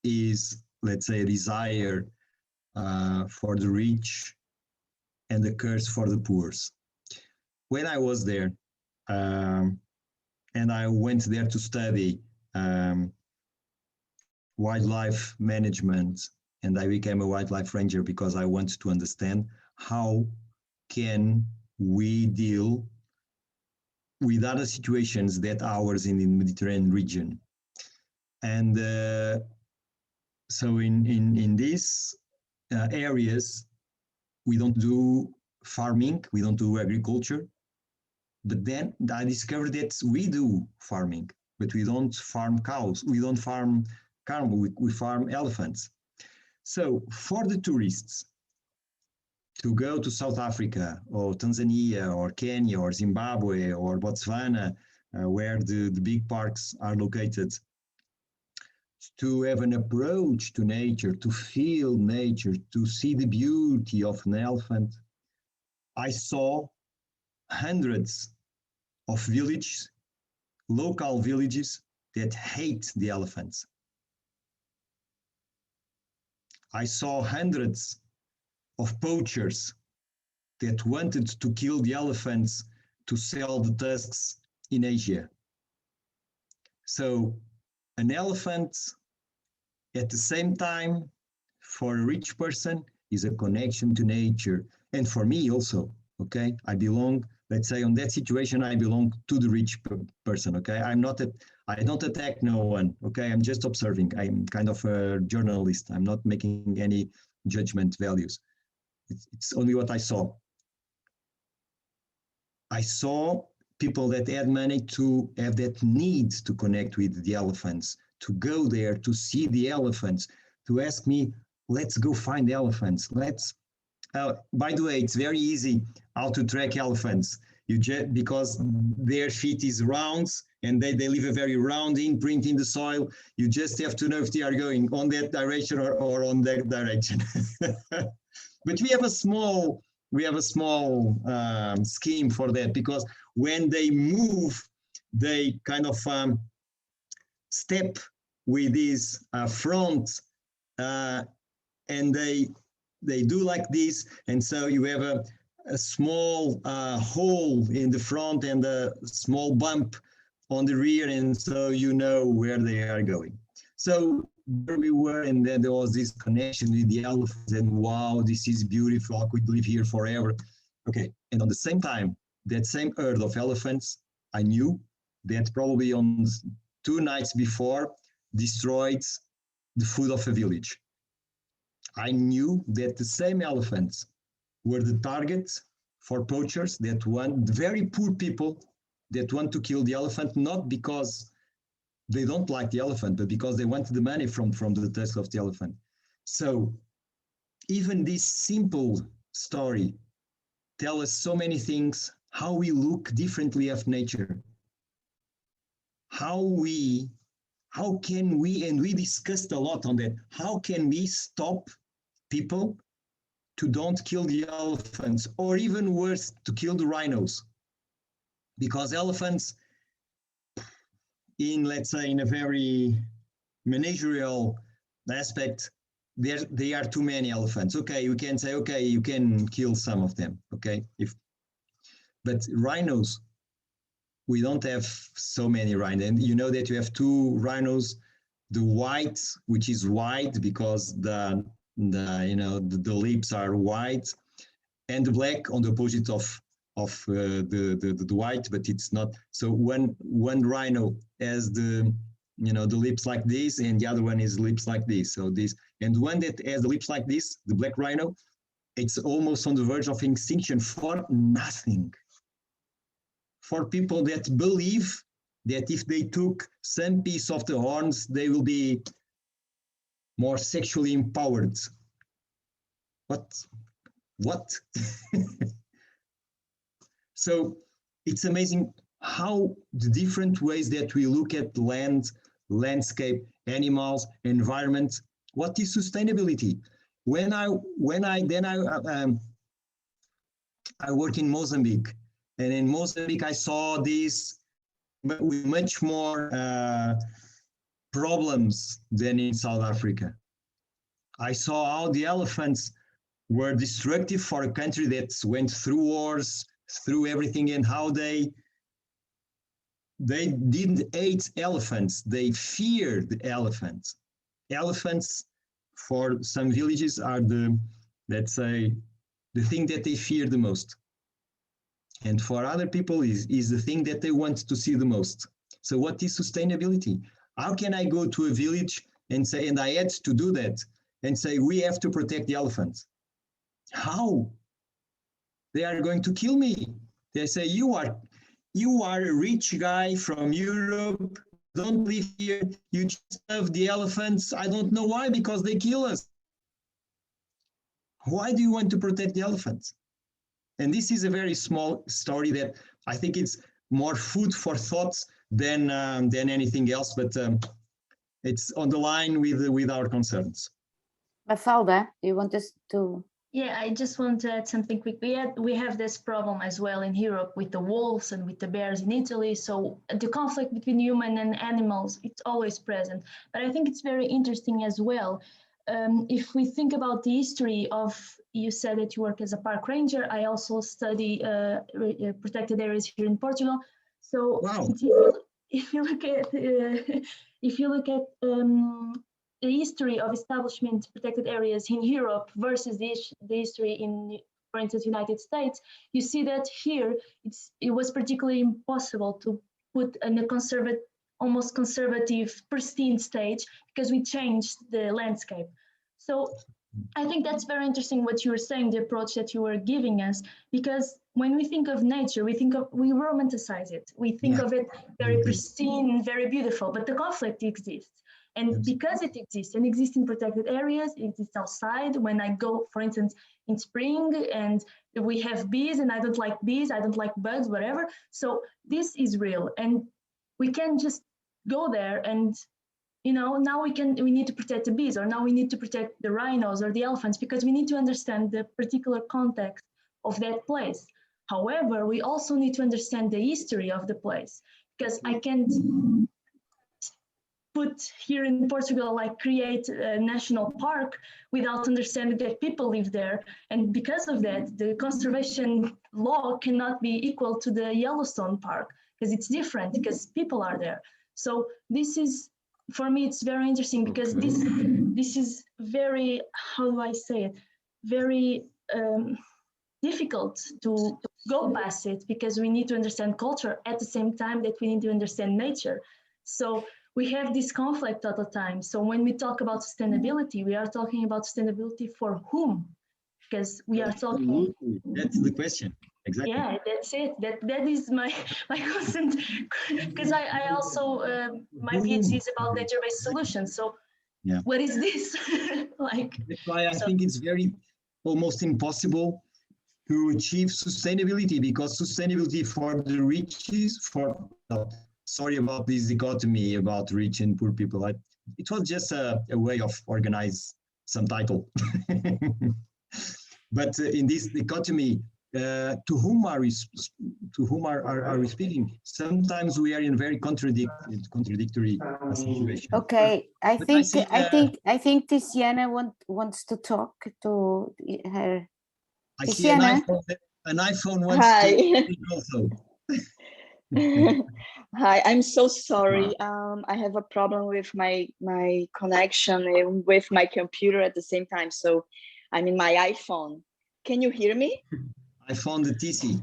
is, let's say, a desire for the rich and a curse for the poor. When I was there, and I went there to study wildlife management, and I became a wildlife ranger because I want to understand how can we deal with other situations that ours in the Mediterranean region. And so in these areas, we don't do farming, we don't do agriculture, but then I discovered that we do farming, but we don't farm cows, we don't farm cattle, we farm elephants. So for the tourists to go to South Africa or Tanzania or Kenya or Zimbabwe or Botswana, where the big parks are located, to have an approach to nature, to feel nature, to see the beauty of an elephant, I saw hundreds of villages, local villages that hate the elephants. I saw hundreds of poachers that wanted to kill the elephants to sell the tusks in Asia. So an elephant at the same time, for a rich person, is a connection to nature. And for me also, okay? I belong, let's say on that situation, I belong to the rich person, okay? I don't attack no one, okay? I'm just observing. I'm kind of a journalist. I'm not making any judgment values. It's only what I saw. I saw people that had money to have that need to connect with the elephants, to go there, to see the elephants, to ask me, let's go find elephants. By the way, it's very easy how to track elephants. Because their feet is round and they leave a very round imprint in the soil. You just have to know if they are going on that direction or on that direction. But we have a small scheme for that, because when they move, they kind of step with this front, and they do like this, and so you have a small hole in the front and a small bump on the rear, and so you know where they are going. So there we were, and then there was this connection with the elephants, and wow, this is beautiful, I could live here forever. Okay, and on the same time, that same herd of elephants, I knew that probably on 2 nights before destroyed the food of a village. I knew that the same elephants were the target for poachers that want, very poor people that want to kill the elephant, not because they don't like the elephant, but because they want the money from the tusk of the elephant. So even this simple story tells us so many things, how we look differently at nature, how can we, and we discussed a lot on that, how can we stop people to don't kill the elephants, or even worse, to kill the rhinos. Because elephants, in, let's say, in a very managerial aspect, they are too many elephants. Okay, you can say, okay, you can kill some of them, okay? But rhinos, we don't have so many rhinos. And you know that you have two rhinos, the white, which is white because the lips are white, and the black on the opposite of the white, but it's not. So one rhino has the lips like this, and the other one is lips like this. So this, and one that has the lips like this, the black rhino, it's almost on the verge of extinction for nothing. For people that believe that if they took some piece of the horns, they will be more sexually empowered. What? So it's amazing how the different ways that we look at land, landscape, animals, environment. What is sustainability? When I work in Mozambique, and in Mozambique I saw this with much more problems than in South Africa. I saw how the elephants were destructive for a country that went through wars, through everything, and how they didn't hate elephants, they feared elephants. Elephants, for some villages, are the thing that they fear the most. And for other people is the thing that they want to see the most. So what is sustainability? How can I go to a village and say, and I had to do that, and say, we have to protect the elephants? How? They are going to kill me. They say, you are a rich guy from Europe, don't live here, you just love the elephants. I don't know why, because they kill us. Why do you want to protect the elephants? And this is a very small story that I think it's more food for thoughts than anything else, but it's on the line with our concerns. Mafalda, do you want us to? Yeah, I just want to add something quick. We have this problem as well in Europe with the wolves and with the bears in Italy. So the conflict between human and animals, it's always present. But I think it's very interesting as well. If we think about the history of, you said that you work as a park ranger. I also study protected areas here in Portugal. So wow. if you look at the history of establishment protected areas in Europe versus the history in, for instance, United States, you see that here it was particularly impossible to put in a almost conservative, pristine stage because we changed the landscape. So I think that's very interesting what you were saying, the approach that you were giving us, because when we think of nature, we romanticize it. We think of it very pristine, very beautiful, but the conflict exists. And because it exists and exists in protected areas, it exists outside. When I go, for instance, in spring and we have bees and I don't like bees, I don't like bugs, whatever. So this is real. And we can just go there and, now we need to protect the bees, or now we need to protect the rhinos or the elephants, because we need to understand the particular context of that place. However, we also need to understand the history of the place, because I can't put here in Portugal, create a national park without understanding that people live there. And because of that, the conservation law cannot be equal to the Yellowstone Park, because it's different, because people are there. So this is, for me, it's very interesting, because this is very, how do I say it, very difficult to go past it, because we need to understand culture at the same time that we need to understand nature. So we have this conflict all the time. So when we talk about sustainability, we are talking about sustainability for whom? Because we are talking. That's the question. Exactly. Yeah, that's it. That is my constant, because I also my PhD is about nature-based solutions. So yeah, what is this? That's why I think it's very almost impossible to achieve sustainability, because sustainability for the rich is sorry about this dichotomy about rich and poor people. It was just a way of organize some title. But in this dichotomy, to whom are we speaking? Sometimes we are in very contradictory situation. Okay, I But think Tiziana wants to talk to her. I see an iPhone wants Hi. to speak also. Hi, I'm so sorry. I have a problem with my connection and with my computer at the same time. So I'm in my iPhone. Can you hear me? I found the TC.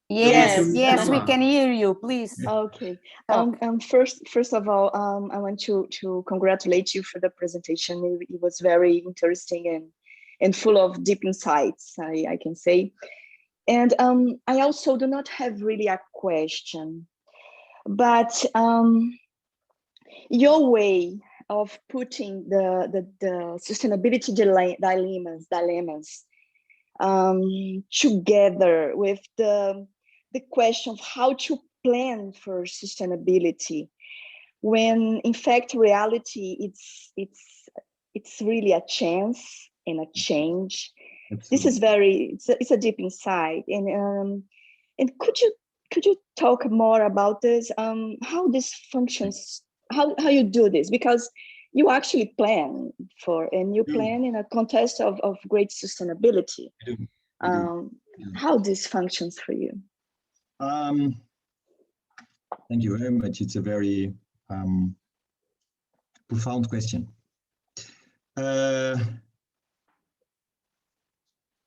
Yes, we can hear you. Please. Okay. Talk. First of all, I want to congratulate you for the presentation. It was very interesting and full of deep insights, I can say. And I also do not have really a question, but your way of putting the sustainability dilemmas together with the question of how to plan for sustainability, when in fact reality it's really a chance and a change. This is it's a deep insight, and could you talk more about this? How this functions, how you do this, because you actually plan for, and you plan in a context of great sustainability. How this functions for you? Thank you very much. It's a very profound question.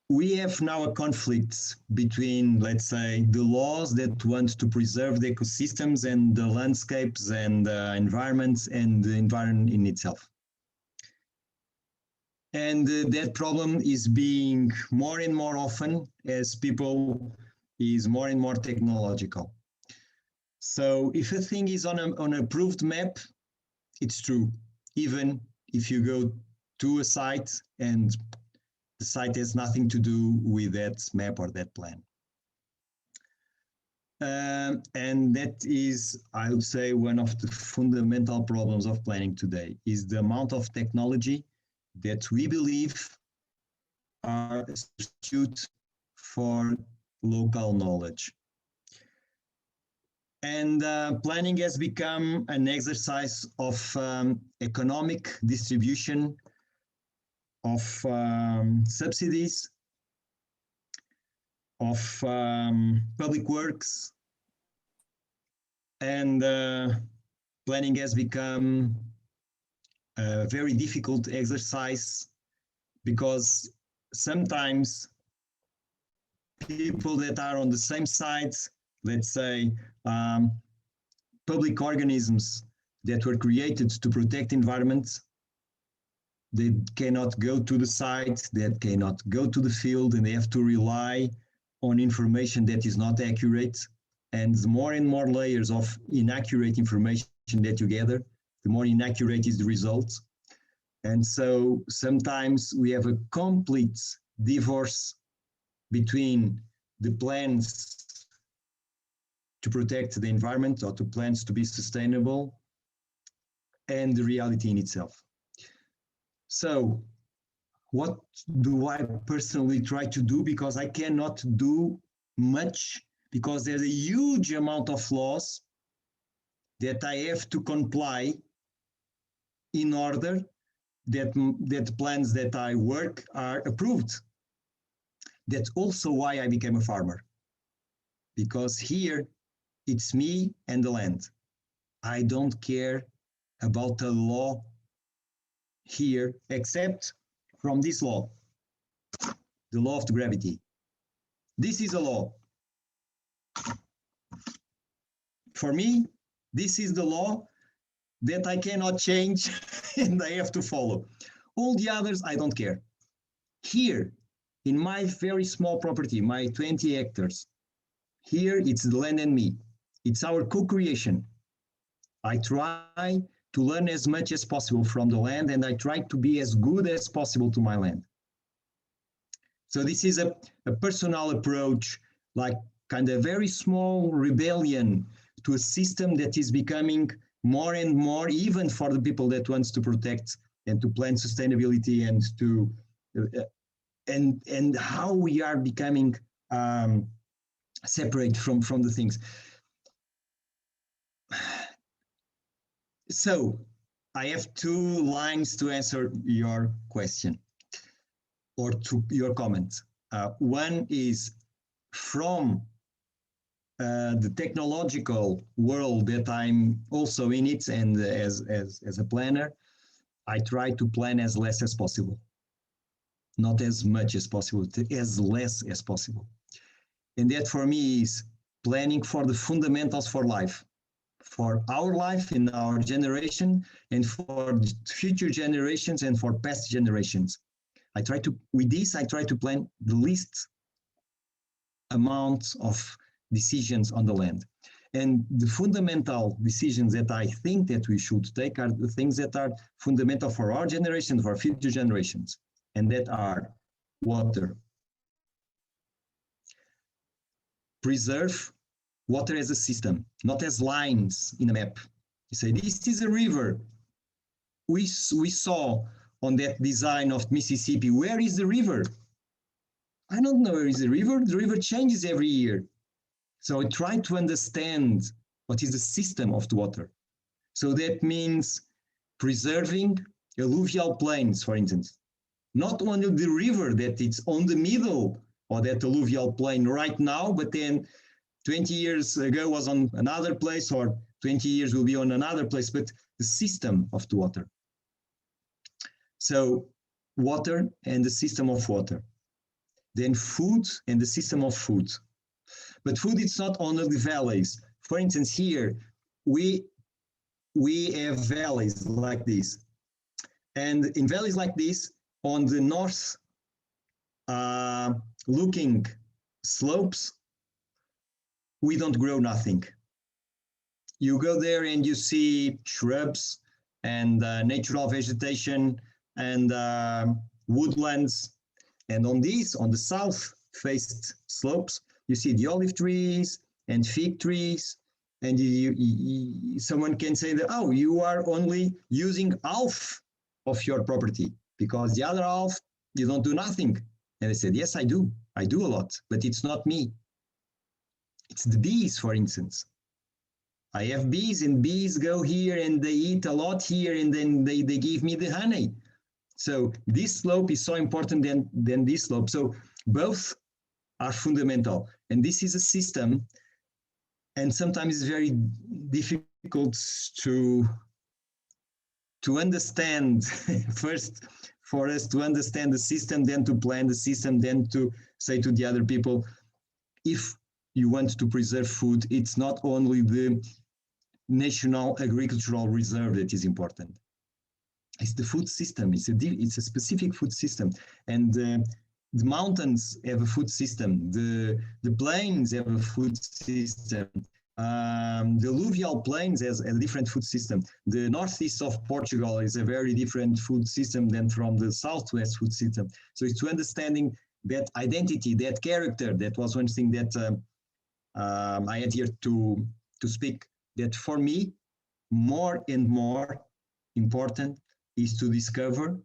We have now a conflict between, let's say, the laws that want to preserve the ecosystems and the landscapes and environments and the environment in itself. And that problem is being more and more often as people is more and more technological. So if a thing is on an approved map, it's true, even if you go to a site and the site has nothing to do with that map or that plan. And that is, I would say, one of the fundamental problems of planning today, is the amount of technology that we believe are a substitute for local knowledge. And planning has become an exercise of economic distribution, of subsidies, of public works, and planning has become a very difficult exercise because sometimes people that are on the same side, let's say public organisms that were created to protect environments, they cannot go to the site, they cannot go to the field, and they have to rely on information that is not accurate. And the more and more layers of inaccurate information that you gather, the more inaccurate is the result. And so sometimes we have a complete divorce between the plans to protect the environment or to plans to be sustainable and the reality in itself. So what do I personally try to do? Because I cannot do much, because there's a huge amount of laws that I have to comply in order that plans that I work are approved. That's also why I became a farmer, because here it's me and the land. I don't care about the law here, except from this law, the law of the gravity. This is a law. For me, this is the law that I cannot change and I have to follow. All the others, I don't care. Here, in my very small property, my 20 hectares, here it's the land and me. It's our co-creation. I try to learn as much as possible from the land, and I try to be as good as possible to my land. So this is a personal approach, like kind of very small rebellion to a system that is becoming more and more, even for the people that wants to protect and to plan sustainability and to and how we are becoming separate from the things. So I have two lines to answer your question or to your comment. One is from the technological world that I'm also in it, and as a planner, I try to plan as less as possible. Not as much as possible, as less as possible. And that for me is planning for the fundamentals for life, for our life in our generation, and for future generations and for past generations. With this, I try to plan the least amount of decisions on the land. And the fundamental decisions that I think that we should take are the things that are fundamental for our generation, for future generations, and that are water. Preserve water as a system, not as lines in a map. You say, this is a river. We saw on that design of Mississippi, where is the river? I don't know where is the river. The river changes every year. So I try to understand what is the system of the water. So that means preserving alluvial plains, for instance. Not only the river that it's on the middle of that alluvial plain right now, but then 20 years ago was on another place, or 20 years will be on another place, but the system of the water. So water and the system of water. Then food and the system of food. But food, it's not only the valleys. For instance, here, we have valleys like this. And in valleys like this, on the north looking slopes, we don't grow nothing. You go there and you see shrubs and natural vegetation and woodlands. And on the south-faced slopes, you see the olive trees and fig trees. And someone can say that, oh, you are only using half of your property because the other half, you don't do nothing. And I said, yes, I do. I do a lot, but it's not me. It's the bees, for instance. I have bees, and bees go here and they eat a lot here, and then they give me the honey. So this slope is so important than this slope. So both are fundamental. And this is a system, and sometimes it's very difficult to understand. First, for us to understand the system, then to plan the system, then to say to the other people, if you want to preserve food, it's not only the national agricultural reserve that is important. It's the food system. It's a specific food system. And the mountains have a food system. The plains have a food system. The alluvial plains has a different food system. The northeast of Portugal is a very different food system than from the southwest food system. So it's to understanding that identity, that character. That was one thing that I had here to speak. That for me, more and more important is to discover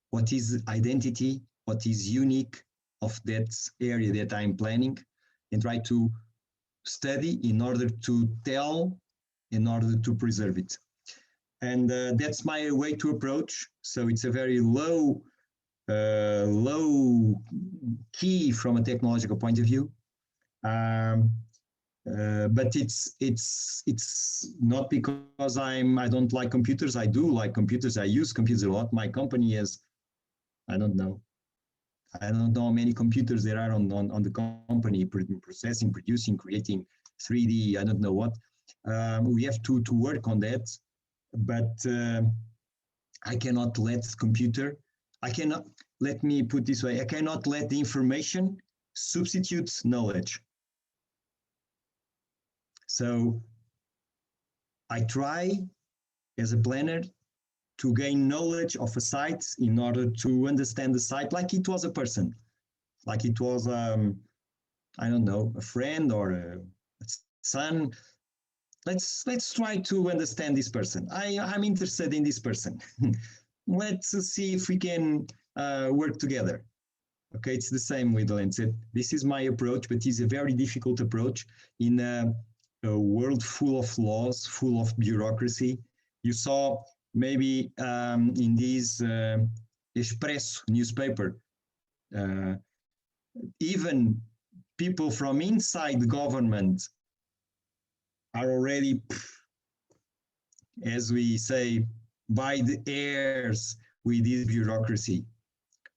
what is identity, what is unique of that area that I'm planning, and try to study in order to tell, in order to preserve it. And that's my way to approach. So it's a very low key from a technological point of view. But it's not because I don't like computers. I do like computers. I use computers a lot. My company has, I don't know how many computers there are on the company, processing, producing, creating 3D, I don't know what. We have to work on that, but I cannot let me put this way, I cannot let the information substitute knowledge. So I try as a planner to gain knowledge of a site in order to understand the site like it was a person, like it was, I don't know, a friend or a son. Let's try to understand this person. I'm interested in this person. Let's see if we can work together. Okay, it's the same with Lancet. This is my approach, but it's a very difficult approach in a world full of laws, full of bureaucracy. You saw maybe in this Expresso newspaper, even people from inside the government are already, as we say, by the hairs with this bureaucracy,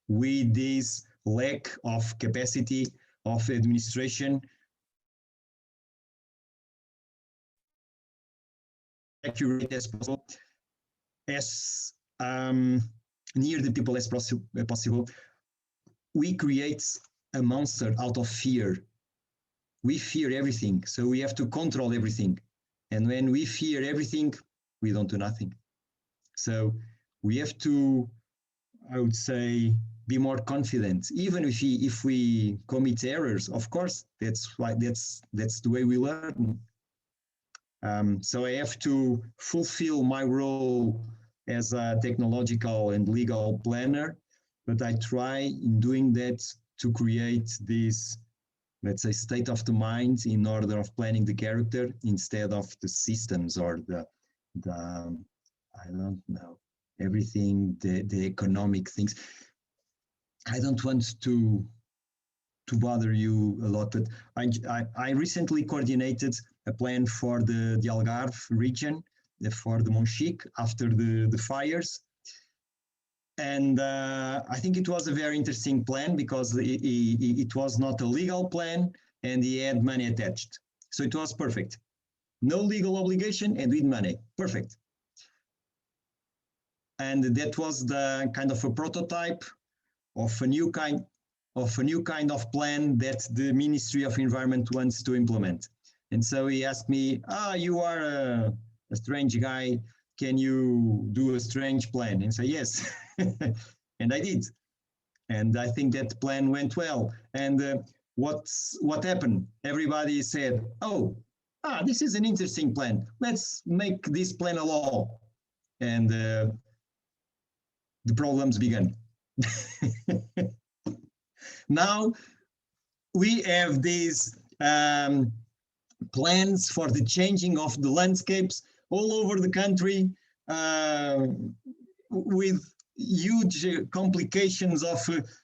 with this lack of capacity of administration, accurate as possible, as near the people as possible. We create a monster out of fear. We fear everything, so we have to control everything. And when we fear everything, we don't do nothing. So we have to, I would say, be more confident. Even if we commit errors, of course, that's the way we learn. So I have to fulfill my role as a technological and legal planner, but I try in doing that to create this, let's say, state of the mind in order of planning the character instead of the systems or the I don't know, everything, the economic things. I don't want to bother you a lot, but I recently coordinated a plan for the Algarve region, for the Monchique after the fires. And I think it was a very interesting plan because it was not a legal plan and he had money attached. So it was perfect. No legal obligation and with money. Perfect. And that was the kind of a prototype of a new kind of plan that the Ministry of Environment wants to implement. And so he asked me, you are a strange guy. Can you do a strange plan? And say, yes. And I did. And I think that plan went well. And what happened? Everybody said, this is an interesting plan. Let's make this plan a law. And the problems began. Now we have these plans for the changing of the landscapes all over the country with huge complications of,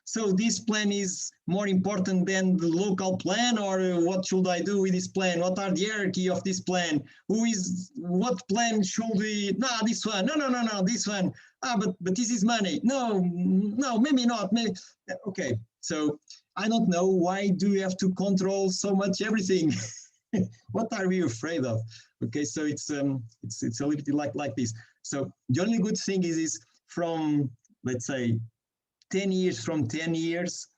so this plan is more important than the local plan, or what should I do with this plan? What are the hierarchy of this plan? What plan should we, this one, no, this one. But this is money. No, maybe not. Maybe. Okay, so I don't know, why do you have to control so much everything? What are we afraid of? Okay, so it's a little bit like this. So the only good thing is from, let's say, 10 years,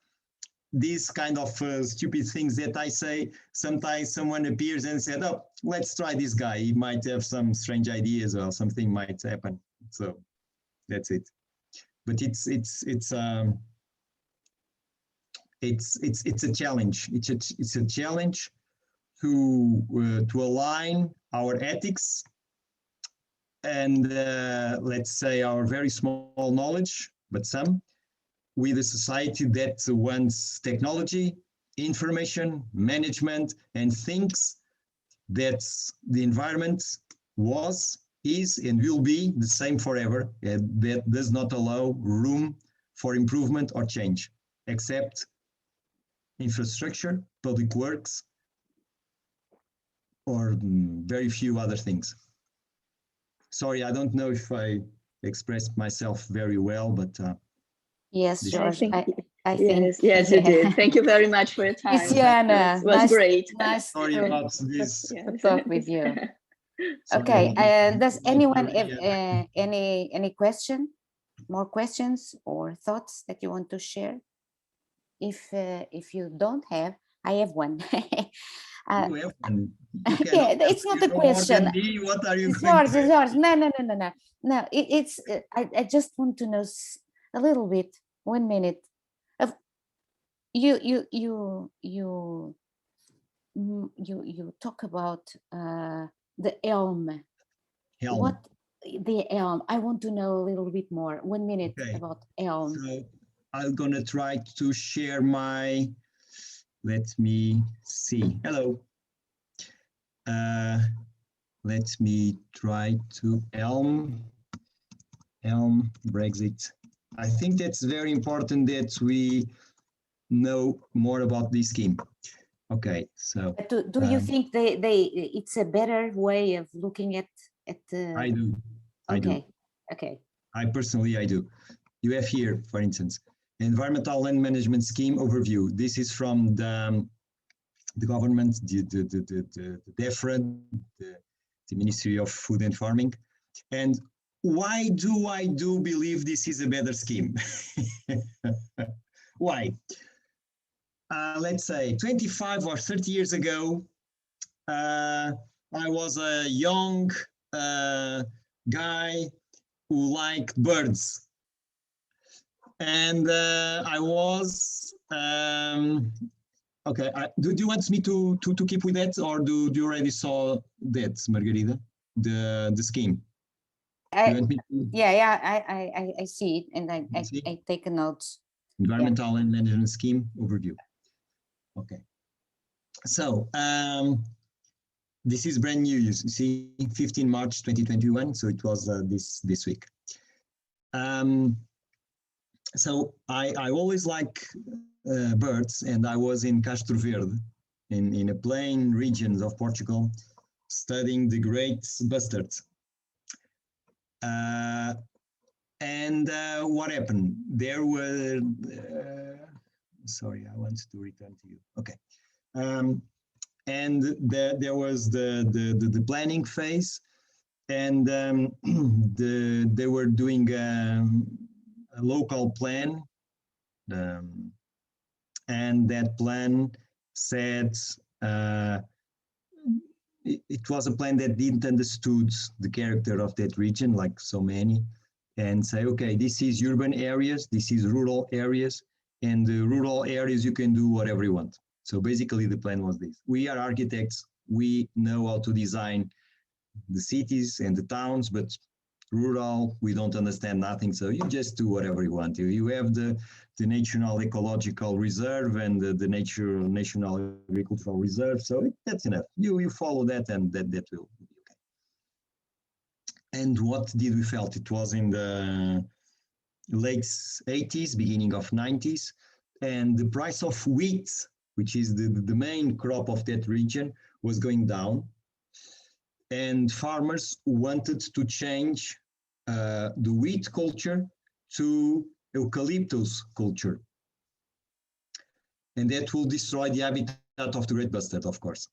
these kind of stupid things that I say, sometimes someone appears and said, let's try this guy. He might have some strange ideas or something might happen. So that's it. But it's a challenge. It's a challenge to align our ethics and let's say our very small knowledge, but some, with a society that wants technology, information, management, and thinks that the environment was, is, and will be the same forever, and that does not allow room for improvement or change, except infrastructure, public works, or very few other things. Sorry, I don't know if I expressed myself very well, but yes, George, I think yes, you did. Thank you very much for your time. Cristiana, it was great. Nice sorry about this. to talk with you. Sorry Okay, does anyone have yeah. any question, more questions or thoughts that you want to share? If you don't have, I have one. You have one. Yeah, it's not a question. What are you George, no. It's I just want to know a little bit. 1 minute. Of you talk about the elm. What the elm? I want to know a little bit more. 1 minute about elm. So I'm gonna try to share my, let me see, hello. Let me try to Elm Brexit. I think that's very important that we know more about this scheme. Okay, so But do you think it's a better way of looking at I do. okay, okay. I do. You have here, for instance, environmental land management scheme overview. This is from the government, the DEFRA, the Ministry of Food and Farming. And why do I believe this is a better scheme? Why? Let's say 25 or 30 years ago, I was a young guy who liked birds. And I was, okay, do you want me to keep with that, or do you already saw that, Margarida, the scheme? I see it, and I take a note. Environmental and management scheme overview. Okay. So this is brand new. You see, 15 March 2021. So it was this week. So I always like birds, and I was in Castro Verde, in a plain regions of Portugal, studying the great bustards. And what happened? There were, sorry, I want to return to you. Okay. And there was the planning phase, and they were doing a local plan, and that plan said it was a plan that didn't understood the character of that region, like so many, and say, okay, this is urban areas, this is rural areas, and the rural areas you can do whatever you want. So basically the plan was this: we are architects, we know how to design the cities and the towns, but rural, we don't understand nothing, so you just do whatever you want. You have the National Ecological Reserve and the National Agricultural Reserve, so that's enough. You follow that, and that will be okay. And what did we felt? It was in the late 80s, beginning of 90s, and the price of wheat, which is the main crop of that region, was going down. And farmers wanted to change the wheat culture to eucalyptus culture. And that will destroy the habitat of the great bustard, of course.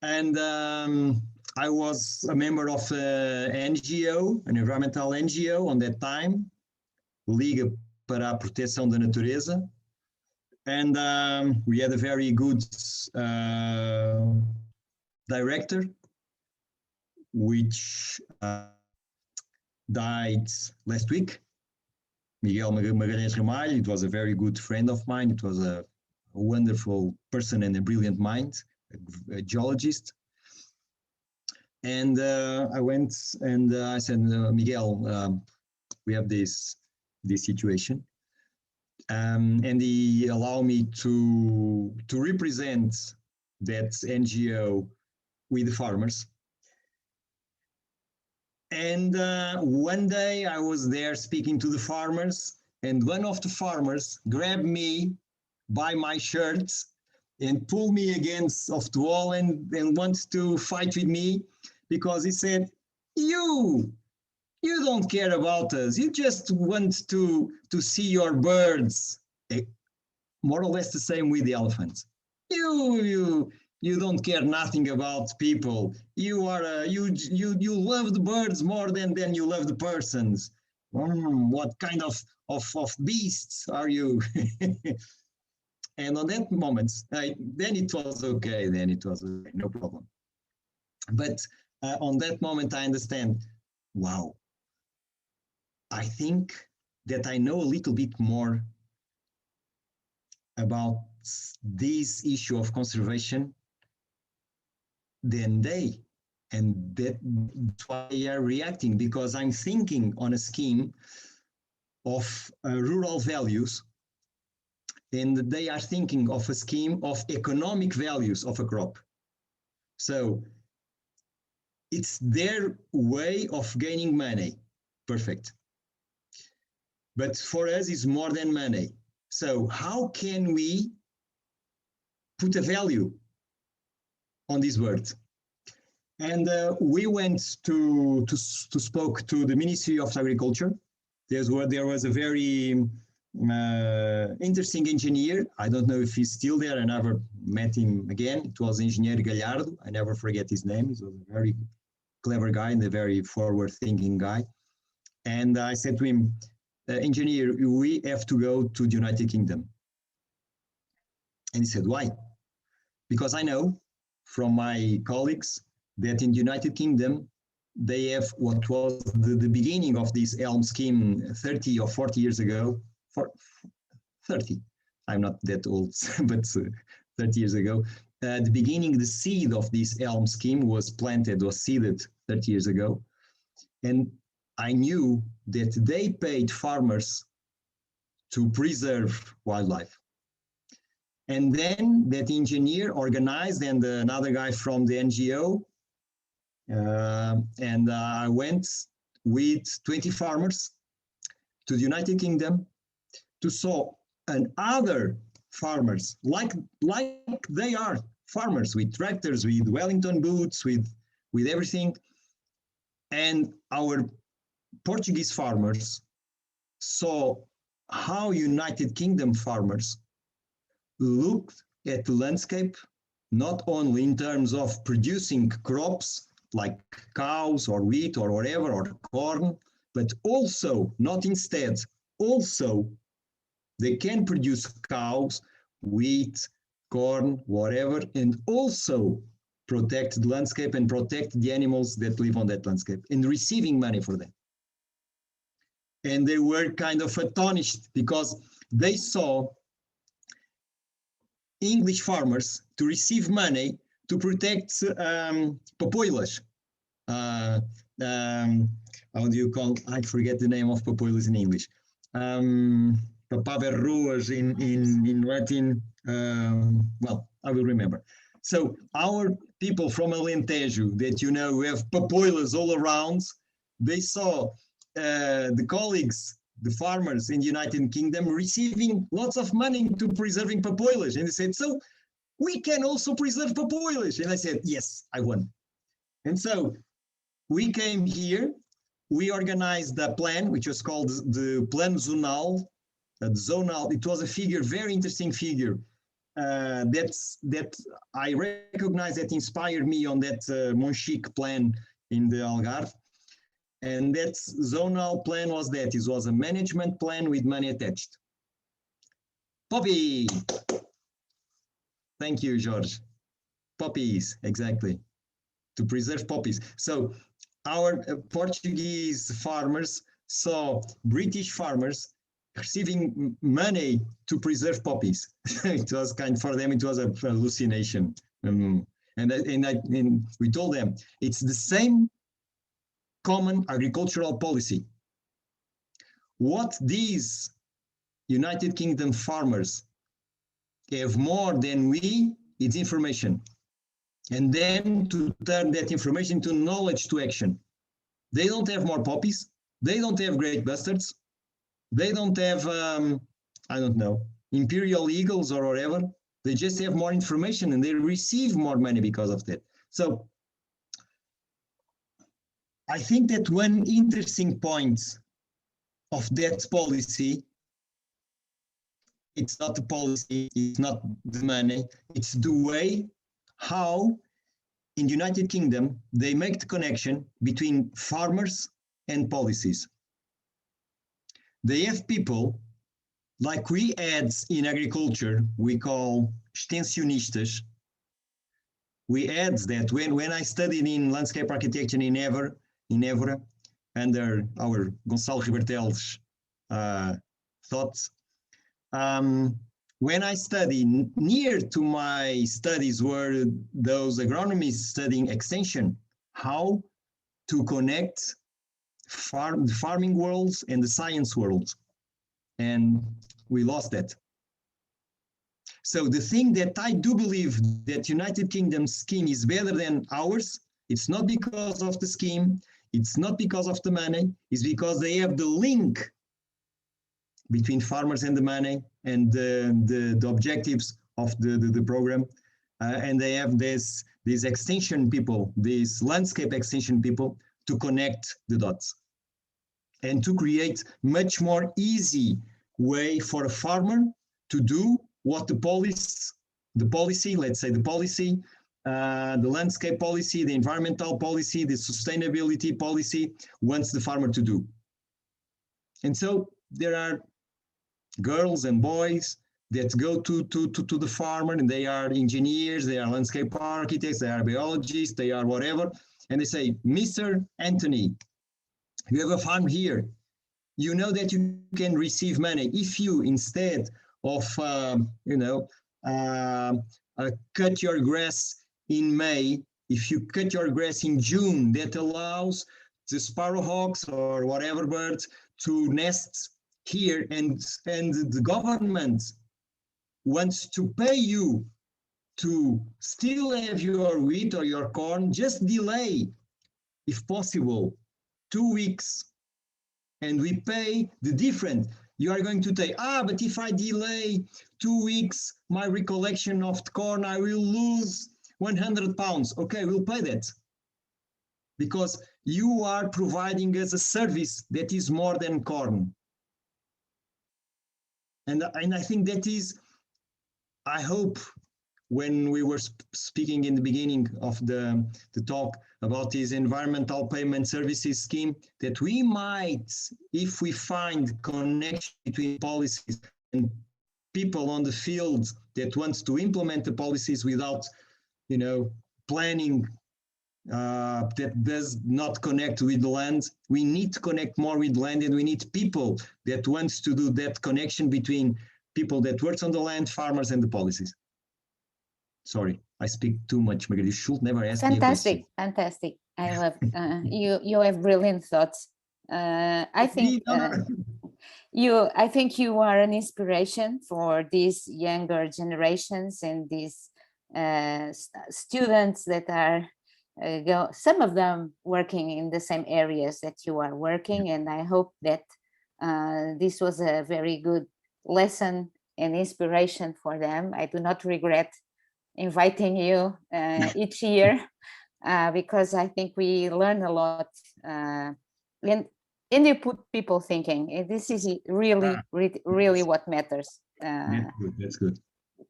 And I was a member of an NGO, an environmental NGO on that time, Liga para a Proteção da Natureza. And we had a very good director, which died last week, Miguel Magalhães Ramalho. It was a very good friend of mine. It was a wonderful person and a brilliant mind, a geologist. And I went and I said, Miguel, we have this situation. And he allowed me to represent that NGO with the farmers. And one day I was there speaking to the farmers, and one of the farmers grabbed me by my shirt and pulled me against of the wall and wants to fight with me, because he said, you don't care about us. You just want to see your birds. More or less the same with the elephants. You don't care nothing about people. You are you love the birds more than you love the persons. What kind of beasts are you? And on that moment, then it was okay. Then it was okay, no problem. But on that moment, I understand. Wow. I think that I know a little bit more about this issue of conservation than they, and that's why they are reacting, because I'm thinking on a scheme of rural values, and they are thinking of a scheme of economic values of a crop. So it's their way of gaining money. Perfect. But for us, it's more than money. So how can we put a value on this word? And we went to spoke to the Ministry of Agriculture. There was a very interesting engineer. I don't know if he's still there. I never met him again. It was Engineer Gallardo. I never forget his name. He was a very clever guy and a very forward-thinking guy. And I said to him, engineer, we have to go to the United Kingdom. And he said, why? Because I know from my colleagues that in the United Kingdom, they have what was the beginning of this ELM scheme 30 or 40 years ago. 30, I'm not that old, but 30 years ago. The beginning, the seed of this ELM scheme was planted, was seeded 30 years ago. And I knew that they paid farmers to preserve wildlife. And then that engineer organized, and another guy from the NGO, and I went with 20 farmers to the United Kingdom to saw other farmers, like they are farmers with tractors, with Wellington boots, with everything. And our Portuguese farmers saw how United Kingdom farmers looked at the landscape, not only in terms of producing crops like cows or wheat or whatever, or corn, but also, not instead, also they can produce cows, wheat, corn, whatever, and also protect the landscape and protect the animals that live on that landscape and receiving money for them. And they were kind of astonished because they saw English farmers to receive money to protect papoilas. How do you call? I forget the name of papoilas in English. Papaverruas in Latin. Well, I will remember. So our people from Alentejo that you know have papoilas all around, they saw the colleagues, the farmers in the United Kingdom receiving lots of money to preserving papoilas. And they said, so we can also preserve papoilas. And I said, yes, I won. And so we came here, we organized a plan, which was called the Plan Zonal. Zonal, it was a figure, very interesting figure, that I recognize that inspired me on that Monchique plan in the Algarve. And that zonal plan was that. It was a management plan with money attached. Poppy! Thank you, George. Poppies, exactly. To preserve poppies. So our Portuguese farmers saw British farmers receiving money to preserve poppies. It was for them, it was a hallucination. And we told them, it's the same common agricultural policy. What these United Kingdom farmers have more than we, it's information. And then to turn that information to knowledge to action. They don't have more poppies. They don't have great bustards. They don't have, I don't know, imperial eagles or whatever. They just have more information and they receive more money because of that. So I think that one interesting point of that policy, it's not the policy, it's not the money, it's the way how in the United Kingdom they make the connection between farmers and policies. They have people like we add in agriculture, we call extensionistas. We add that when I studied in landscape architecture in Évora, under our Gonçalo Ribertel's thoughts. When I studied, near to my studies were those agronomists studying extension, how to connect the farming worlds and the science world. and we lost that. So the thing that I do believe that United Kingdom scheme is better than ours, it's not because of the scheme, it's not because of the money, it's because they have the link between farmers and the money and the objectives of the program. And they have these extension people, these landscape extension people to connect the dots and to create much more easy way for a farmer to do what the policy, let's say the policy, the landscape policy, the environmental policy, the sustainability policy wants the farmer to do. And so there are girls and boys that go to the farmer, and they are engineers, they are landscape architects, they are biologists, they are whatever, and they say, Mr. Anthony, you have a farm here. You know that you can receive money if you, instead of cut your grass in May, if you cut your grass in June, that allows the sparrowhawks or whatever birds to nest here, and the government wants to pay you to still have your wheat or your corn, just delay, if possible, 2 weeks, and we pay the difference. You are going to say, but if I delay 2 weeks, my recollection of the corn, I will lose £100. Okay, we'll pay that. Because you are providing us a service that is more than corn. And I think that is, I hope, when we were speaking in the beginning of the talk about this environmental payment services scheme, that we might, if we find connection between policies and people on the field that wants to implement the policies without, planning that does not connect with the land, we need to connect more with land, and we need people that wants to do that connection between people that works on the land, farmers, and the policies. Sorry, I speak too much, Margaret. You should never ask me a question. Fantastic. I love you have brilliant thoughts. I think you are an inspiration for these younger generations and these students that are some of them working in the same areas that you are working, and I hope that this was a very good lesson and inspiration for them. I do not regret inviting you each year because I think we learn a lot and you put people thinking, and this is really what matters. That's good.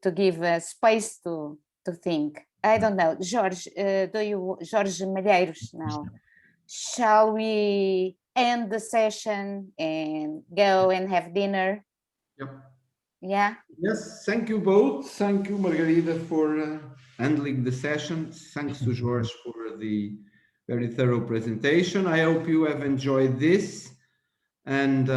To give space to think. I don't know, Jorge Malheiros now. Shall we end the session and go and have dinner? Yep. Yeah. Yes, thank you both. Thank you, Margarida, for handling the session. Thanks to Jorge for the very thorough presentation. I hope you have enjoyed this, and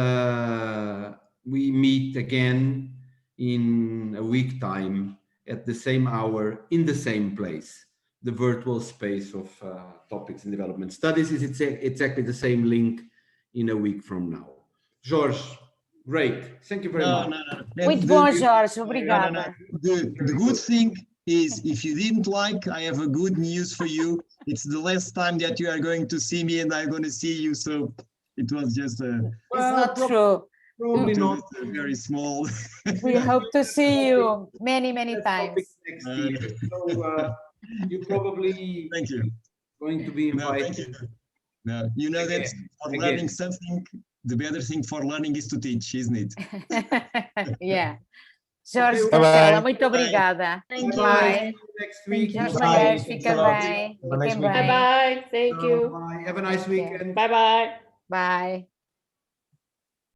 we meet again in a week time at the same hour in the same place. The virtual space of topics in development studies is exactly the same link in a week from now. Jorge, great. Thank you very much. Muito bom, Jorge. Obrigada. The good thing is, if you didn't like, I have a good news for you. It's the last time that you are going to see me, and I'm going to see you. So it was just it's not true. Probably not. Very small. We hope to see you many times. Next year. So you probably thank you. Going to be invited. No, thank you. No, you know that for learning something, the better thing for learning is to teach, isn't it? Yeah. Jorge, muito obrigada. Thank you. Bye. Next week. Jorge Malheiros, fica bem. Bye-bye. Thank you. Bye. Have a nice weekend. Bye-bye. Bye.